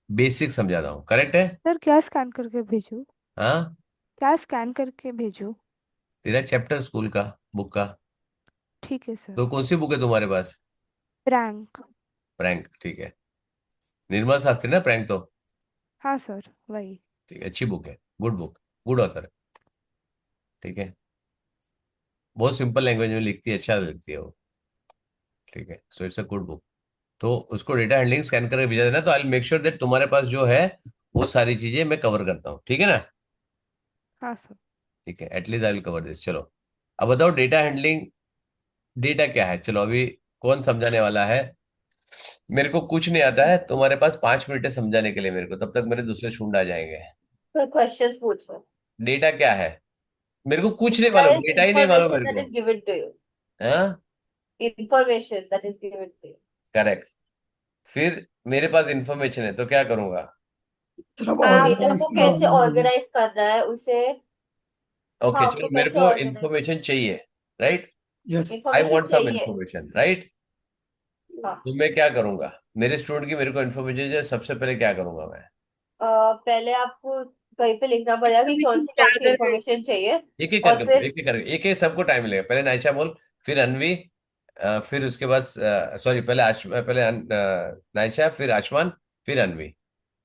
A: बेसिक समझाता हूँ, करेक्ट है?
E: सर क्या स्कैन करके भेजूँ?
A: हाँ,
E: क्या स्कैन करके भेजूँ?
A: तेरा चैप्टर स्कूल का, बुक का।
E: ठीक है सर।
A: तो कौन सी बुक है तुम्हारे पास?
E: प्रैंक।
A: प्रैंक, ठीक है। निर्मल शास्त्री ना, प्रैंक तो।
E: हाँ सर वही।
A: ठीक है, अच्छी बुक है, गुड बुक, गुड ऑथर है। ठीक है, बहुत सिंपल लैंग्वेज में लिखती है, अच्छा लिखती है वो। ठीक है, so it's a good book. तो उसको डेटा हैंडलिंग स्कैन करके भेजा देना, तो आई मेक श्योर दैट तुम्हारे पास जो है वो सारी चीजें मैं कवर करता हूँ, ठीक है ना।
E: हाँ सर।
A: ठीक है, at least I will cover this. चलो, अब बताओ डेटा हैंडलिंग, डेटा क्या है, चलो अभी कौन समझाने वाला है? मेरे को कुछ नहीं आता है, तुम्हारे पास 5 मिनट है समझाने के लिए मेरे को, तब तक मेरे दूसरे स्टूडेंट आ जाएंगे।
G: तो क्वेश्चंस पूछ रहे
A: डेटा क्या है? मेरे को कुछ नहीं
G: Data
A: मालूम,
G: is
A: डेटा ही नहीं मालूम
G: information
A: मेरे
G: that
A: को।
G: is given to you.
A: हाँ,
G: Information that is given to you.
A: Correct. फिर मेरे पास इंफॉर्मेशन है तो क्या करूंगा?
D: सर आप
B: आप
G: डेटा
D: ऑर्गेनाइज
G: को कैसे
D: करोगे मुझे।
G: ऑर्गेनाइज करना है उसे। हाँ,
A: ओके,
G: उसको
A: चलो, मेरे
G: कैसे
A: को
G: ऑर्गेनाइज।
A: इंफॉर्मेशन चाहिए, right?
D: Yes.
A: I
G: information
A: want some
G: चाहिए।
A: Information, right?
G: हाँ।
A: तो मैं क्या करूंगा? मेरे स्टूडेंट की मेरे को इन्फॉर्मेशन चाहिए, सबसे पहले क्या करूंगा मैं?
G: पहले आपको कहीं पे लिखना पड़ेगा कि कौन सी
F: gather कर
G: इंफॉर्मेशन चाहिए।
A: एक एक
G: और
A: करके बोल,
G: फिर
A: एक एक करके, एक एक सबको टाइम मिलेगा। पहले नायशा बोल, फिर अनवी, फिर उसके बाद सॉरी, पहले नायशा, फिर आशमान, फिर अनवी,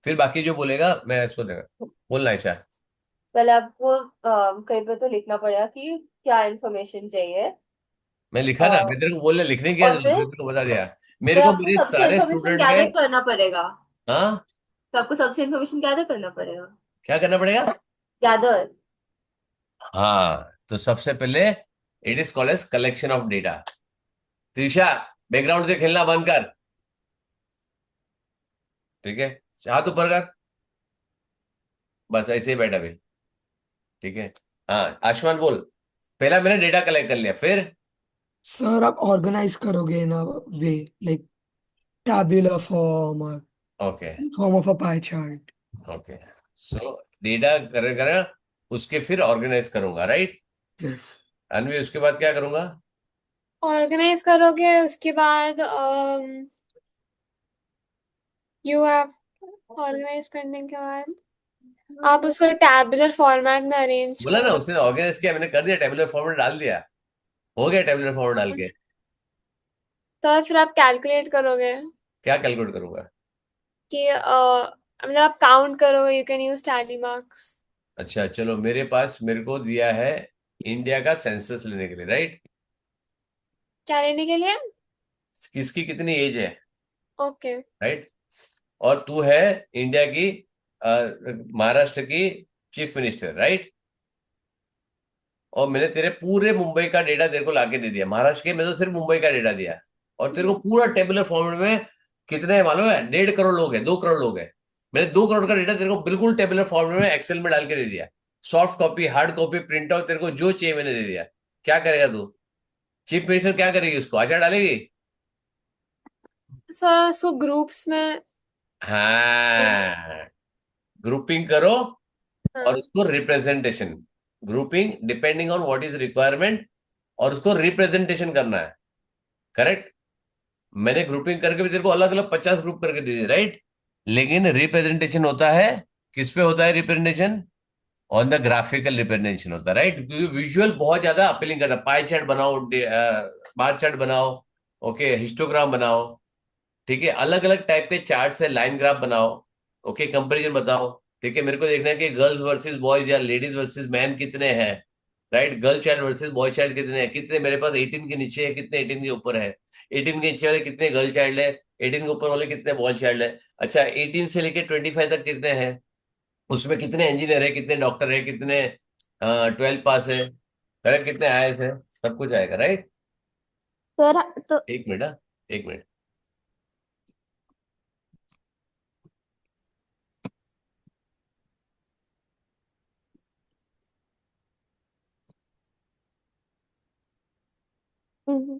A: फिर बाकी जो बोलेगा मैं इसको देगा। बोल नायशा।
G: पहले आपको कहीं पे तो लिखना पड़ेगा कि क्या इंफॉर्मेशन चाहिए।
A: मैं लिखा ना,
G: अ,
A: मैं तेरे को बोलने लिखने की क्या
G: और
A: जरूरत है?
G: फिर
A: मैंने तेरे को बता दिया। मेरे
G: फिर
A: को
G: आपको
A: मेरे
G: सबसे
A: सारे
G: इंफॉर्मेशन
A: स्टूडेंट
G: गैदर
A: में।
G: करना पड़ेगा।
A: हाँ,
G: तो आपको सबसे इंफॉर्मेशन गैदर करना पड़ेगा।
A: क्या करना पड़ेगा?
G: गैदर।
A: हाँ, तो सबसे पहले it is called as collection of data. Trisha, background से खेलना बंद कर, ठीक है? हाथ ऊपर कर, बस ऐसे ही बैठा भी, ठीक है? हाँ, आशुमान बोल। पहला मैंने डेटा कलेक्ट कर लिया, फिर?
D: सर आप ऑर्गेनाइज करोगे in a way like tabular form or
A: okay,
D: form of a pie chart.
A: Okay. So data करे करे उसके फिर ऑर्गेनाइज करूंगा, राइट?
D: Yes.
A: अनवी, उसके बाद क्या करूंगा?
F: ऑर्गेनाइज करोगे उसके बाद यू हैव ऑर्गेनाइज करने के बाद आप उसको टैबुलर फॉर्मेट में अरेंज
A: बोला ना,
F: करो।
A: उसने ऑर्गेनाइज किया, मैंने कर दिया, टेबुलर फॉर्मेट डाल दिया, हो गया टेबुलर फॉर्मेट डाल के।
F: तो फिर आप कैलकुलेट करोगे
A: क्या कैलकुलेट करूंगा?
F: कि मतलब आप काउंट करोगे। You can use tally marks.
A: अच्छा, चलो, मेरे को दिया है इंडिया का सेंसस लेने के लिए, राइट?
F: क्या लेने के लिए?
A: किसकी कितनी एज है,
F: ओके।
A: राइट? और तू है इंडिया की, महाराष्ट्र की चीफ मिनिस्टर, राइट? और मैंने तेरे पूरे मुंबई का डेटा तेरे को लाके दे दिया, महाराष्ट्र के मैं तो सिर्फ मुंबई का डेटा दिया, और तेरे को पूरा टेबुलर फॉर्मेट में कितने हैं मालूम है? 1.5 करोड़ लोग हैं, 2 करोड़ लोग हैं। मैंने 2 करोड़ का डेटा तेरे को बिल्कुल टेबुलर फॉर्मेट में एक्सेल में डाल के दे दिया। Soft copy, hard copy, print out, तेरे को जो चाहिए मैंने दे दिया। क्या करेगा तू? चीफ मिनिस्टर क्या करेगी? उसको आचार डालेगी?
F: सर उसको ग्रुप्स में।
A: हाँ, ग्रुपिंग करो, और
F: हाँ।
A: उसको representation, grouping depending on what is requirement, और उसको रिप्रेजेंटेशन करना है, करेक्ट? मैंने ग्रुपिंग करके भी तेरे को अलग अलग 50 ग्रुप करके दे दिए, राइट? लेकिन रिप्रेजेंटेशन होता है, किस पे होता है representation? On the graphical representation होता है, राइट? क्योंकि विजुअल बहुत ज्यादा अपीलिंग करता है। पाई चार्ट बनाओ, बार चार्ट बनाओ, ओके, हिस्टोग्राम बनाओ, ठीक है, अलग अलग टाइप के चार्ट से लाइन ग्राफ बनाओ, ओके, कंपैरिजन बताओ, ठीक है? मेरे को देखना है कि गर्ल्स वर्सेस बॉयज या लेडीज वर्सेस मैन कितने हैं, right? Girl child versus boy child कितने हैं, कितने मेरे पास 18 के नीचे है, कितने 18 के ऊपर है, 18 के नीचे वाले कितने गर्ल चाइल्ड है, 18 के ऊपर वाले कितने बॉय चाइल्ड है, अच्छा, 18 से लेके 25 तक कितने हैं, उसमें कितने इंजीनियर है, कितने डॉक्टर है, कितने 12 पास है, करेक्ट, कितने आईएएस है, सब कुछ आएगा, राइट?
B: सर तो
A: एक मिनट, हाँ, एक मिनट।
B: हम्म,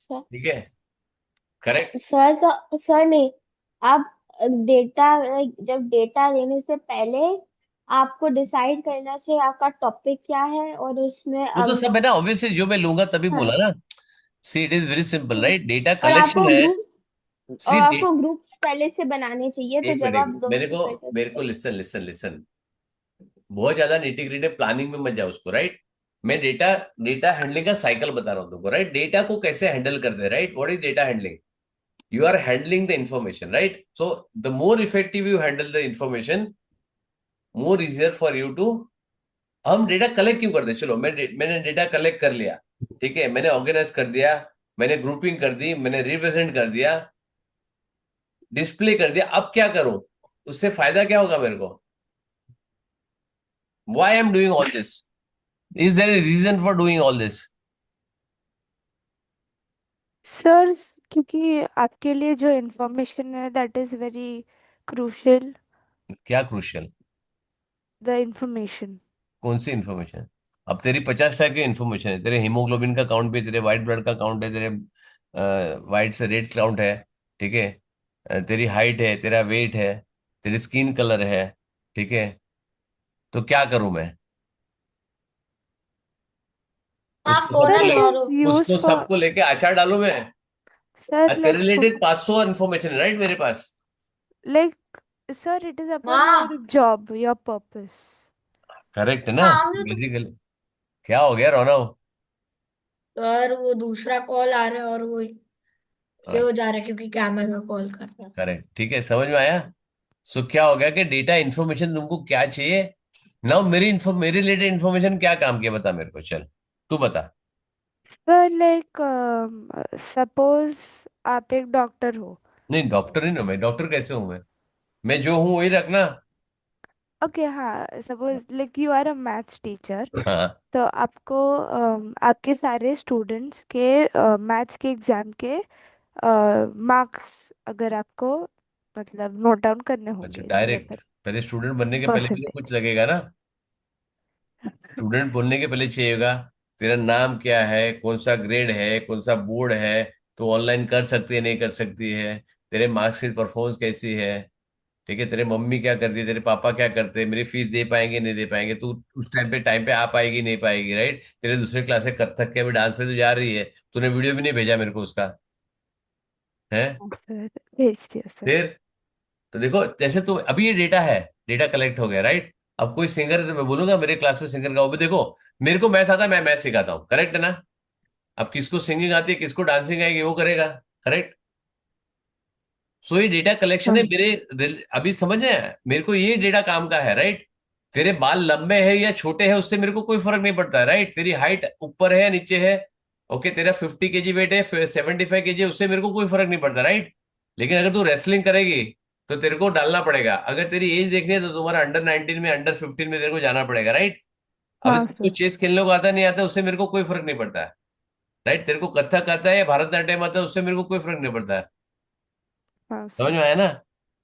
B: सर
A: ठीक है, करेक्ट।
B: सर तो सर नहीं, आप डेटा, जब डेटा लेने से पहले आपको डिसाइड करना चाहिए आपका टॉपिक क्या है, और उसमें
A: वो तो
B: अब
A: सब है ना, ऑब्वियसली जो मैं लूंगा तभी
B: हाँ,
A: बोला ना। See, it is very simple, right? Data
B: और आपको
A: कलेक्शन है।
B: ग्रुप्स और
A: सी,
B: आपको ग्रुप्स पहले से बनाने चाहिए, तो
A: एक
B: जब
A: मिनट, एक
B: आप
A: मिनट,
B: दोनों से कर
A: मेरे
B: सकते
A: को
B: हैं।
A: लिसन लिसन लिसन, बहुत ज्यादा निटी ग्रिटी प्लानिंग में मत जाओ उसको, राइट? मैं डेटा डेटा हैंडलिंग का साइकिल बता रहा हूँ तुमको, राइट? डेटा को कैसे हैंडल करते हैं, right? What is data handling? You are handling the information, right? So the more effective you handle the information, more easier for you too. हम डेटा कलेक्ट क्यों करते हैं? चलो मैंने डेटा कलेक्ट कर लिया, ठीक है, मैंने ऑर्गेनाइज कर दिया, मैंने ग्रुपिंग कर दी, मैंने रिप्रेजेंट कर दिया, डिस्प्ले कर दिया। अब क्या करूं? उससे फायदा क्या होगा मेरे को? Why I am doing all this? Is there a reason for doing all this?
E: Sir क्योंकि आपके लिए जो इंफॉर्मेशन है दैट इज वेरी क्रूशियल।
A: क्या क्रूशियल?
E: The information.
A: कौन सी इंफॉर्मेशन? अब तेरी 50 टाइप की इंफॉर्मेशन है, तेरे हीमोग्लोबिन का काउंट भी, तेरे व्हाइट ब्लड का काउंट है, तेरे व्हाइट से रेड काउंट है, ठीक है, तेरी हाइट है, तेरा वेट है, तेरी स्किन कलर है, ठीक है, तो क्या करूं मैं?
G: आप
A: उसको
G: कोड
E: सर
A: सबको
E: इट
A: ले,
E: इज
G: करो।
E: यूज
A: उसको
E: फॉर
A: सबको लेके अचार डालू मैं?
E: सर
A: तेरे रिलेटेड 500 इंफॉर्मेशन है, राइट, मेरे पास।
E: Like sir it is upon your
G: माँ,
E: जॉब योर पर्पस।
A: करेक्ट है ना?
G: सामने तो
A: बेसिकली क्या हो गया रोना?
C: सर वो दूसरा कॉल आ रहा है और वो ये हो जा रहा है क्योंकि कैमरा कॉल कर रहा है।
A: करेक्ट, ठीक है, समझ में आया? सो क्या हो गया कि डेटा इन्फॉर्मेशन तुमको क्या चाहिए? नाउ मेरी रिलेटेड इन्फॉर्मेशन क्या काम किया, बता मेरे को, चल तू बता।
E: सर लाइक सपोज आप एक डॉक्टर हो।
A: नहीं, डॉक्टर नहीं ना मैं, डॉक्टर कैसे हूं मैं जो हूं वही रखना।
E: ओके हाँ suppose like you are a maths teacher.
A: हाँ,
E: तो आपको आपके सारे स्टूडेंट्स के मैथ्स के एग्जाम के मार्क्स अगर आपको मतलब नोट डाउन करने
A: अच्छा,
E: होंगे
A: डायरेक्ट
E: मतलब
A: पहले स्टूडेंट बनने के पहले भी तो
E: परसेंटेज।
A: कुछ लगेगा ना? स्टूडेंट बोलने के पहले चाहिएगा, तेरा नाम क्या है, कौन सा ग्रेड है, कौन सा बोर्ड है, तो ऑनलाइन कर सकती है नहीं कर सकती है, तेरे मार्कशीट परफॉर्मेंस कैसी है, ठीक है, तेरे मम्मी क्या करती है, तेरे पापा क्या करते हैं, मेरी फीस दे पाएंगे नहीं दे पाएंगे, तू उस टाइम पे आ पाएगी नहीं पाएगी, राइट, तेरे दूसरे क्लास है कथक के भी डांस पे तू जा रही है, तूने वीडियो भी नहीं भेजा मेरे को उसका, है?
E: सर भेज दिया सर।
A: फिर तो देखो, जैसे तू अभी ये डेटा है, डेटा कलेक्ट हो गया, राइट। अब कोई सिंगर है तो मैं बोलूंगा मेरे क्लास में सिंगर गाओ भी, देखो मेरे को मैथ्स आता है, मैं मैथ्स सिखाता हूँ, करेक्ट है ना? अब किसको सिंगिंग आती है, किसको डांसिंग आएगी, वो करेगा, करेक्ट। सो ये डेटा कलेक्शन है
E: हाँ
A: अभी समझ में मेरे को ये डेटा काम का है, राइट। तेरे बाल लंबे हैं या छोटे हैं उससे मेरे को कोई फर्क नहीं पड़ता, राइट। तेरी हाइट ऊपर है या नीचे है, ओके, तेरा 50 kg वेट है, 75 kg, उससे मेरे को कोई फर्क नहीं पड़ता, राइट। लेकिन अगर तू रेसलिंग करेगी तो तेरे को डालना पड़ेगा, अगर तेरी एज देखनी है तो तुम्हारा अंडर 19 में, अंडर 15 में तेरे को जाना पड़ेगा, राइट। अभी
E: हाँ
A: तेरे
E: सर।
A: को चेस खेलने को आता नहीं आता उससे मेरे को कोई फर्क नहीं पड़ता है, राइट। तेरे को कथक आता है या भरतनाट्यम आता है उससे मेरे को कोई फर्क नहीं पड़ता है,
E: हाँ
A: समझ
E: सर।
A: में आया ना?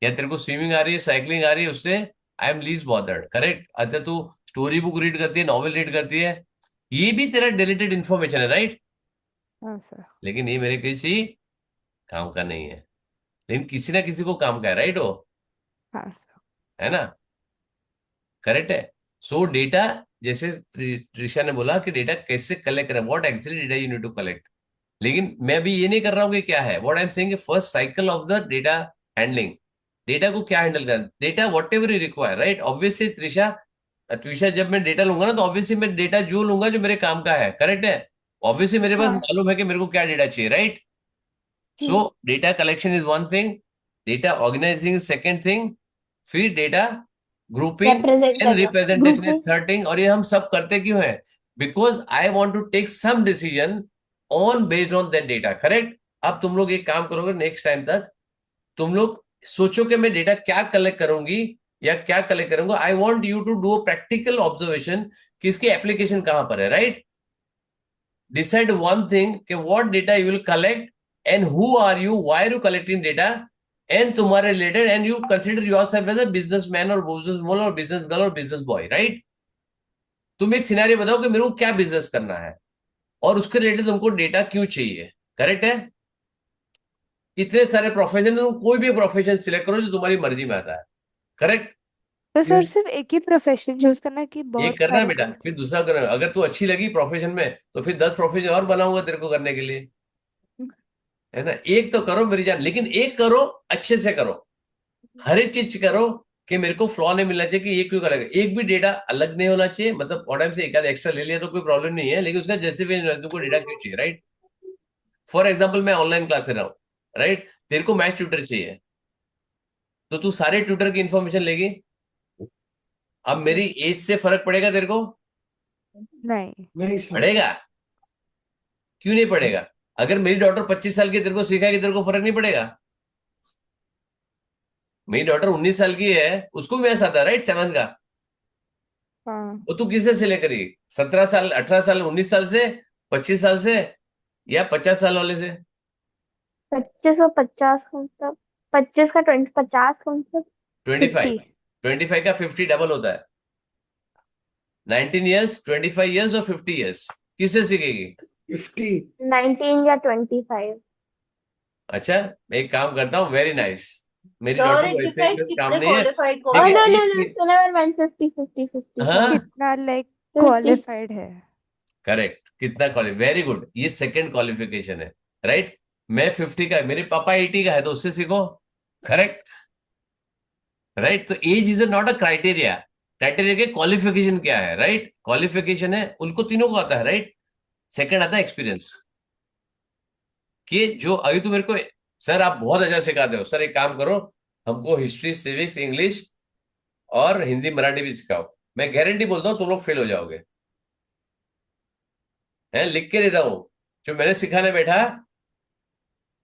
A: या तेरे को स्विमिंग आ रही है, साइकिलिंग आ रही है, उससे I am least bothered, correct. अच्छा, तू स्टोरी बुक रीड करती है, नॉवेल रीड करती है, ये भी तेरा डिलीटेड इन्फॉर्मेशन है, राइट।
E: हाँ सर।
A: लेकिन ये मेरे किसी काम का नहीं है, लेकिन किसी ना किसी को काम का है, राइट वो,
E: हाँ सर।
A: है ना? करेक्ट है। सो डेटा, जैसे त्रिशा ने बोला कि डेटा कैसे कलेक्ट करें, what actually data you need to collect. लेकिन मैं अभी ये नहीं कर रहा हूँ कि क्या है, what I am saying, first cycle of the data handling. Data को क्या हैंडल करना, data what ever you require, right. Obviously Trisha, Trisha जब मैं डेटा लूंगा ना तो ऑब्वियसली मैं डेटा जो लूंगा जो मेरे काम का है, करेक्ट है। ऑब्वियसली मेरे पास
E: हाँ
A: मालूम है कि मेरे को क्या डेटा चाहिए, right. So data collection is one thing, data organising second thing, फिर डेटा ग्रुपिंग
B: रिप्रेजेंट
A: एंड
B: करना
A: representation is
B: grouping.
A: Third thing. और ये हम सब करते क्यों है? Because I want to take some decision on based on that data, correct. अब तुम लोग एक काम करोगे, नेक्स्ट टाइम तक तुम लोग सोचो कि मैं डेटा क्या कलेक्ट करूंगी या क्या कलेक्ट करूंगा। I want you to do practical observation कि इसकी एप्लीकेशन कहां पर है, राइट। डिसाइड वन थिंग कि what data you will collect and who are you, why are you collecting data, and तुम्हारे related, and you consider yourself as a businessman और बिजनेस वुमन और बिजनेस गर्ल और बिजनेस बॉय, राइट। तुम एक सिनेरियो बताओ कि मेरे को क्या बिजनेस करना है और उसके रिलेटेड तुमको डेटा क्यों चाहिए, करेक्ट है। इतने सारे प्रोफेशन, तुम कोई भी प्रोफेशन सिलेक्ट करो जो तुम्हारी मर्जी में आता है, करेक्ट।
E: तो सर सिर्फ एक ही प्रोफेशन चूज करना है कि
A: एक
E: बहुत
A: करना है
E: सारे
A: बेटा,
E: कर
A: फिर दूसरा करना, अगर तू अच्छी लगी प्रोफेशन में तो फिर 10 प्रोफेशन और बनाऊंगा तेरे को करने के लिए, है ना। एक तो करो मेरी जान, लेकिन एक करो, अच्छे से करो, हर एक चीज करो कि मेरे को फ्लॉ नहीं मिलना चाहिए कि ये क्यों करेगा, एक भी डेटा अलग नहीं होना चाहिए, मतलब और टाइम से एक आध एक्स्ट्रा ले लिया तो कोई प्रॉब्लम नहीं है, लेकिन उसका जस्टिफिकेशन तुमको डेटा क्यों चाहिए, राइट। फॉर एग्जाम्पल मैं ऑनलाइन क्लास ले रहा हूँ, राइट, तेरे को मैथ ट्यूटर चाहिए, तो तू सारे ट्यूटर की इंफॉर्मेशन लेगी, अब मेरी एज से फर्क पड़ेगा तेरे को?
E: नहीं।
D: नहीं सर।
A: पड़ेगा। क्यों नहीं पड़ेगा? अगर मेरी डॉटर 25 साल की तेरे को सिखाएगी, तेरे को फर्क नहीं पड़ेगा? मेरी डॉटर 19 साल की है, उसको भी मैथ्स आता है, राइट, 7th का।
E: हाँ।
A: वो तू किससे सिलेक्ट करेगी? 17 साल, 18 साल, 19 साल से, 25 साल से, या 50 साल वाले से?
B: 25 और 50 कौन सा? 25 का 20, 50 कौन सा?
A: 25।
E: 50।
A: 25 का 50 डबल होता है। 19 ईयर्स, 25 ईयर्स और 50 ईयर्स। किससे सीखेगी?
D: 50।
B: 19 या 25।
A: अच्छा, मैं एक काम करता हूँ, वेरी नाइस। मेरी
G: सर
A: डॉटर
G: इट
A: वैसे ही
G: डिपेंड्स
A: मेरे काम
G: कितने
A: नहीं है।
G: क्वालिफाइड
A: ठीक
B: Oh
A: है,
B: no
G: कौन
B: no
G: है।
B: no,
A: एक,
B: so never mind, 50 50 50
A: हाँ,
B: 50
E: कितना लाइक
B: 50।
E: क्वालिफाइड है?
A: करेक्ट, कितना क्वालिफाई, वेरी गुड, ये सेकंड क्वालिफिकेशन है, राइट। मैं 50 का, मेरे पापा 80 का है, तो उससे सीखो। Correct, right. तो age is not a criteria. Criteria के क्वालिफिकेशन क्या है, राइट। क्वालिफिकेशन है, उनको तीनों को आता है, राइट। सेकंड आता है एक्सपीरियंस। कि जो अभी तो मेरे को, सर आप बहुत अच्छा सिखाते हो, सर एक काम करो, हमको हिस्ट्री, सिविक्स, इंग्लिश और हिंदी मराठी भी सिखाओ। मैं गारंटी बोलता हूँ तुम लोग फेल हो जाओगे। है, लिख के देता हूं, जो मैंने सिखाने बैठा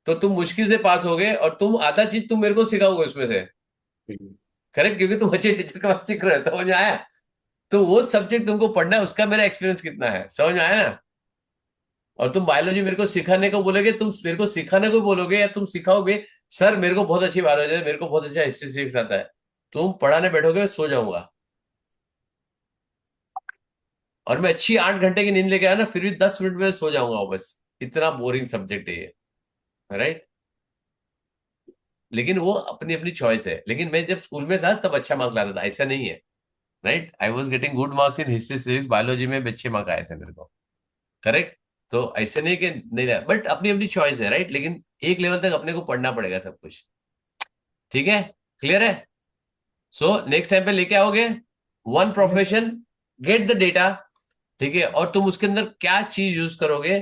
A: तो तुम मुश्किल से पास होगे, और तुम आधा चीज तुम मेरे को सिखाओगे उसमें से। करेक्ट, क्योंकि तुम अच्छे टीचर के पास सीख रहे हो, समझ में आया? तो वो सब्जेक्ट तुमको पढ़ना है, उसका मेरा एक्सपीरियंस कितना है, समझ में आया ना? और तुम बायोलॉजी मेरे को सिखाने को बोलोगे, तुम मेरे को सिखाने को बोलोगे, या तुम सिखाओगे, सर मेरे को बहुत अच्छी बायोलॉजी है, मेरे को बहुत अच्छा हिस्ट्री सिक्स आता है, तुम पढ़ाने बैठोगे, सो जाऊंगा। और मैं अच्छी 8 घंटे की नींद लेके आया ना, फिर भी 10 मिनट में सो जाऊंगा बस। इतना बोरिंग सब्जेक्ट है ये, राइट। लेकिन वो अपनी अपनी चॉइस है। लेकिन मैं जब स्कूल में था तब अच्छा मार्क्स लाता था, ऐसा नहीं है, right. I was getting good marks in history, civics, biology में भी अच्छे मार्क्स आए थे मेरे को। करेक्ट। तो ऐसे नहीं कि नहीं लाया, बट अपनी अपनी चॉइस है, राइट। लेकिन एक लेवल तक अपने को पढ़ना पड़ेगा सब कुछ। ठीक है, क्लियर है? सो नेक्स्ट टाइम पे लेके आओगे one profession, get the data. ठीक है, और तुम उसके अंदर क्या चीज यूज करोगे,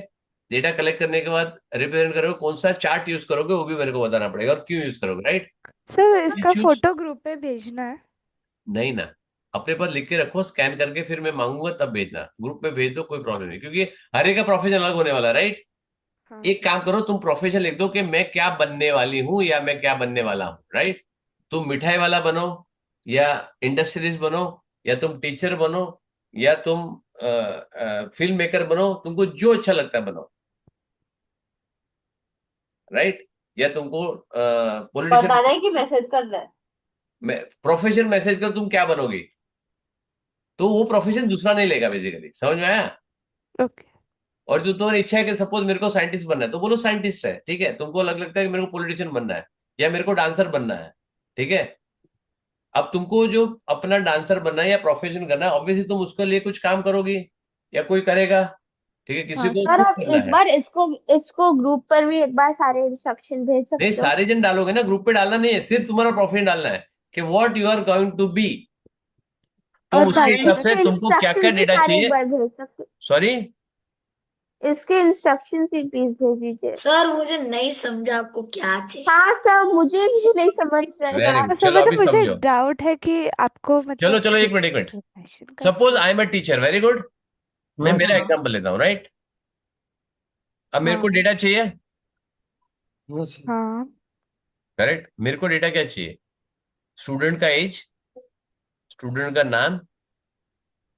A: डेटा कलेक्ट करने के बाद रिप्रेजेंट करोगे, कौन सा चार्ट यूज करोगे, वो भी मेरे को बताना पड़ेगा, और क्यों यूज करोगे, राइट।
E: सर इसका
A: चूज,
E: फोटो ग्रुप पे भेजना है?
A: नहीं ना, अपने पास लिख के रखो, स्कैन करके फिर मैं मांगूंगा तब भेजना, ग्रुप में भेज दो, कोई प्रॉब्लम नहीं, क्योंकि हर एक का प्रोफेशन अलग होने वाला, राइट।
E: हाँ।
A: एक काम करो, तुम प्रोफेशन लिख दो कि मैं क्या बनने वाली हूं या मैं क्या बनने वाला हूं, राइट। तुम मिठाई वाला बनो, या इंडस्ट्रियलिस्ट बनो, या तुम टीचर बनो, या तुम फिल्म मेकर बनो, तुमको जो अच्छा लगता है बनो, राइट। या तुमको
G: बताना
A: पॉलिटिशियन,
G: है कि मैसेज करना है।
A: प्रोफेशन मैसेज कर, तुम क्या बनोगी, तो वो प्रोफेशन दूसरा नहीं लेगा बेसिकली, समझ में आया?
E: ओके।
A: और जो तुम्हारी इच्छा है कि सपोज मेरे को साइंटिस्ट बनना है, तो बोलो साइंटिस्ट है, ठीक है। तुमको लगता है कि मेरे को पॉलिटिशियन बनना है, या मेरे को डांसर बनना है, ठीक है। अब तुमको जो अपना डांसर बनना है या प्रोफेशन करना है, ऑब्वियसली तुम उसके लिए कुछ काम करोगी, या कोई करेगा, ठीक है, किसी
E: हाँ
A: को
E: सर।
B: सर
A: खुद
B: आप
A: करना
B: एक
A: है।
B: बार इसको इसको ग्रुप पर भी एक बार सारे इंस्ट्रक्शन भेज
A: नहीं,
B: सकते हो?
A: सारे जन डालोगे ना, ग्रुप पे डालना नहीं है, सिर्फ तुम्हारा प्रोफेशन डालना है कि what you are going to be. तुम
B: और
A: उसके हिसाब से
B: इसके
A: तुमको क्या क्या
B: इंस्ट्रक्शन भी
A: डेटा
B: सारे एक
A: चाहिए।
B: बार भेज सकते
A: सॉरी,
B: हो? इसके इंस्ट्रक्शन भी प्लीज भेज दीजिए।
C: सर मुझे नहीं समझा आपको क्या चाहिए।
B: हाँ सर, मुझे भी नहीं समझ
A: वेरी
B: रहेगा।
A: गुड,
E: सर
A: चलो
E: मतलब
A: अभी
E: मुझे
A: समझो।
E: डाउट है कि आपको
A: चलो
E: मतलब
A: चलो, एक मिनट, एक मिनट।
E: इंफॉर्मेशन का
A: सपोज
E: चाहिए।
A: I am a teacher, very good. मैं
D: हाँ
A: मेरा
D: सर।
C: हाँ
A: एग्जांपल लेता हूँ, राइट। अब मेरे को
E: हाँ।
A: डेटा चाहिए,
D: हाँ सर।
E: हाँ।
A: करेक्ट। मेरे को डेटा क्या चाहिए? स्टूडेंट का एज, स्टूडेंट का नाम,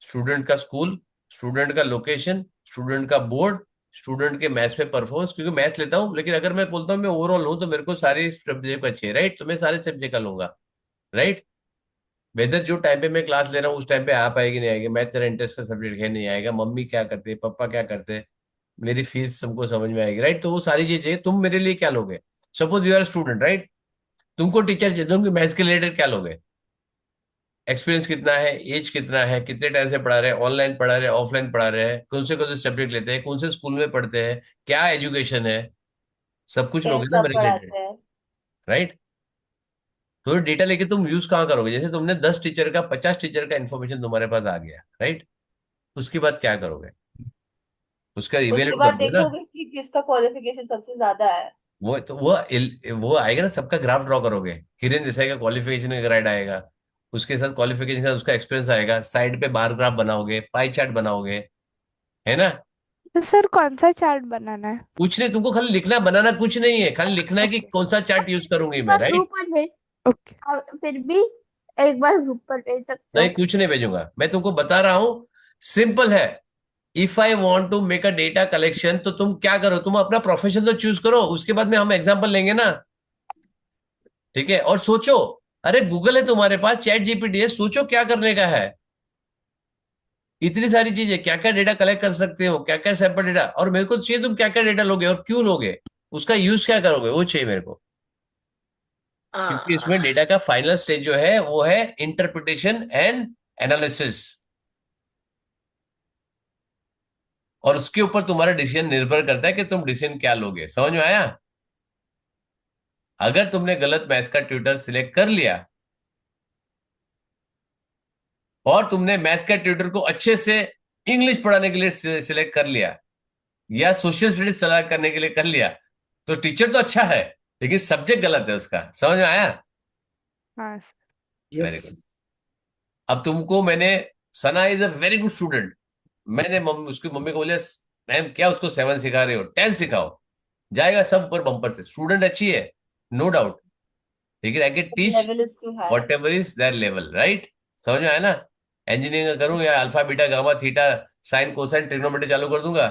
A: स्टूडेंट का स्कूल, स्टूडेंट का लोकेशन, स्टूडेंट का बोर्ड, स्टूडेंट के मैथ्स में परफॉर्मेंस, क्योंकि मैथ लेता हूँ, लेकिन अगर मैं बोलता हूँ मैं ओवरऑल हूँ, तो मेरे को सारे सब्जेक्ट अच्छे, राइट, तो मैं सारे सब्जेक्ट का लूंगा, राइट। वेदर जो टाइम पे मैं क्लास ले रहा हूँ उस टाइम पे आ पाएगी नहीं आएगी, मैथ तेरा इंटरेस्ट का सब्जेक्ट है नहीं आएगा, मम्मी क्या करते हैं, पापा क्या करते हैं, मेरी फीस सबको समझ में आएगी, राइट। तो वो सारी चीजें तुम मेरे लिए क्या लोगे? Suppose you are student, right. तुमको टीचर चाहिए, तुम मैथ्स के रिलेटेड क्या लोगे? एक्सपीरियंस कितना है, एज कितना है, कितने टाइम से पढ़ा रहे हैं, ऑनलाइन पढ़ा रहे हैं, ऑफलाइन पढ़ा रहे हैं, कौन से सब्जेक्ट लेते हैं, कौन से स्कूल में पढ़ते हैं, क्या एजुकेशन है, सब कुछ लोगे ना
G: कैसा
A: मेरे रिलेटेड,
G: पढ़ाते हैं।
A: राइट। तो डेटा लेके तुम यूज कहाँ करोगे? जैसे तुमने 10 टीचर का, 50 टीचर का इन्फॉर्मेशन तुम्हारे पास आ गया, राइट। उसके बाद क्या करोगे? उसका
G: उसके
A: इवेल्यूट
G: बाद
A: करोगे ना।
G: देखोगे कि किसका क्वालिफिकेशन सबसे ज्यादा है।
A: वो तो वो आएगा ना, सबका ग्राफ ड्रॉ करोगे, हिरेन देसाई का क्वालिफिकेशन का ग्रेड आएगा, उसके साथ क्वालिफिकेशन के साथ उसका एक्सपीरियंस आएगा, साइड पे बार ग्राफ बनाओगे, पाई चार्ट बनाओगे, है ना।
E: तो सर कौन सा चार्ट बनाना है?
A: कुछ नहीं, तुमको खाली लिखना, बनाना कुछ नहीं है, खाली लिखना है कि
E: ओके।
A: कौन सा चार्ट यूज करूंगी मैं,
B: पर
A: राइट।
B: ग्रुप पर भेज,
E: ओके।
B: फिर भी एक बार ग्रुप पर भेज सकते
A: नहीं,
B: हो।
A: कुछ नहीं भेजूंगा, मैं तुमको बता रहा हूं, सिंपल है। If I want to make a data collection, तो तुम क्या करो, तुम अपना प्रोफेशन तो चूज करो, उसके बाद में हम एग्जाम्पल लेंगे ना, ठीक है। और सोचो, अरे गूगल है तुम्हारे पास, चैट जीपीटी है, सोचो क्या करने का है। इतनी सारी चीजें, क्या क्या डेटा कलेक्ट कर सकते हो, क्या क्या सैंपल डेटा, और मेरे को चाहिए तुम क्या क्या डेटा लोगे और क्यों लोगे, उसका यूज क्या करोगे, वो चाहिए मेरे को। क्योंकि इसमें
C: आ,
A: डेटा का फाइनल स्टेज जो है वो है इंटरप्रिटेशन एंड एनालिसिस, और उसके ऊपर तुम्हारा डिसीजन निर्भर करता है कि तुम डिसीजन क्या लोगे। समझ में आया। अगर तुमने गलत मैथ्स का ट्यूटर सिलेक्ट कर लिया, और तुमने मैथ्स का ट्यूटर को अच्छे से इंग्लिश पढ़ाने के लिए सिलेक्ट कर लिया, या सोशल स्टडीज सलाह करने के लिए कर लिया, तो टीचर तो अच्छा है, लेकिन सब्जेक्ट गलत है उसका। समझ में आया।
E: हाँ सर।
A: Very
D: yes.
A: गुड। अब तुमको मैंने, Sana is a very good student, मैंने उसकी मम्मी को बोला, मैम क्या उसको 7 सिखा रहे हो, 10 सिखाओ, जाएगा सब पर बम्पर से। स्टूडेंट अच्छी है, नो डाउट, लेकिन I can teach
G: level is too high.
A: Whatever is their level, right. समझ में आया ना। इंजीनियरिंग करूं या alpha beta gamma theta sine cosine trigonometry चालू कर दूंगा,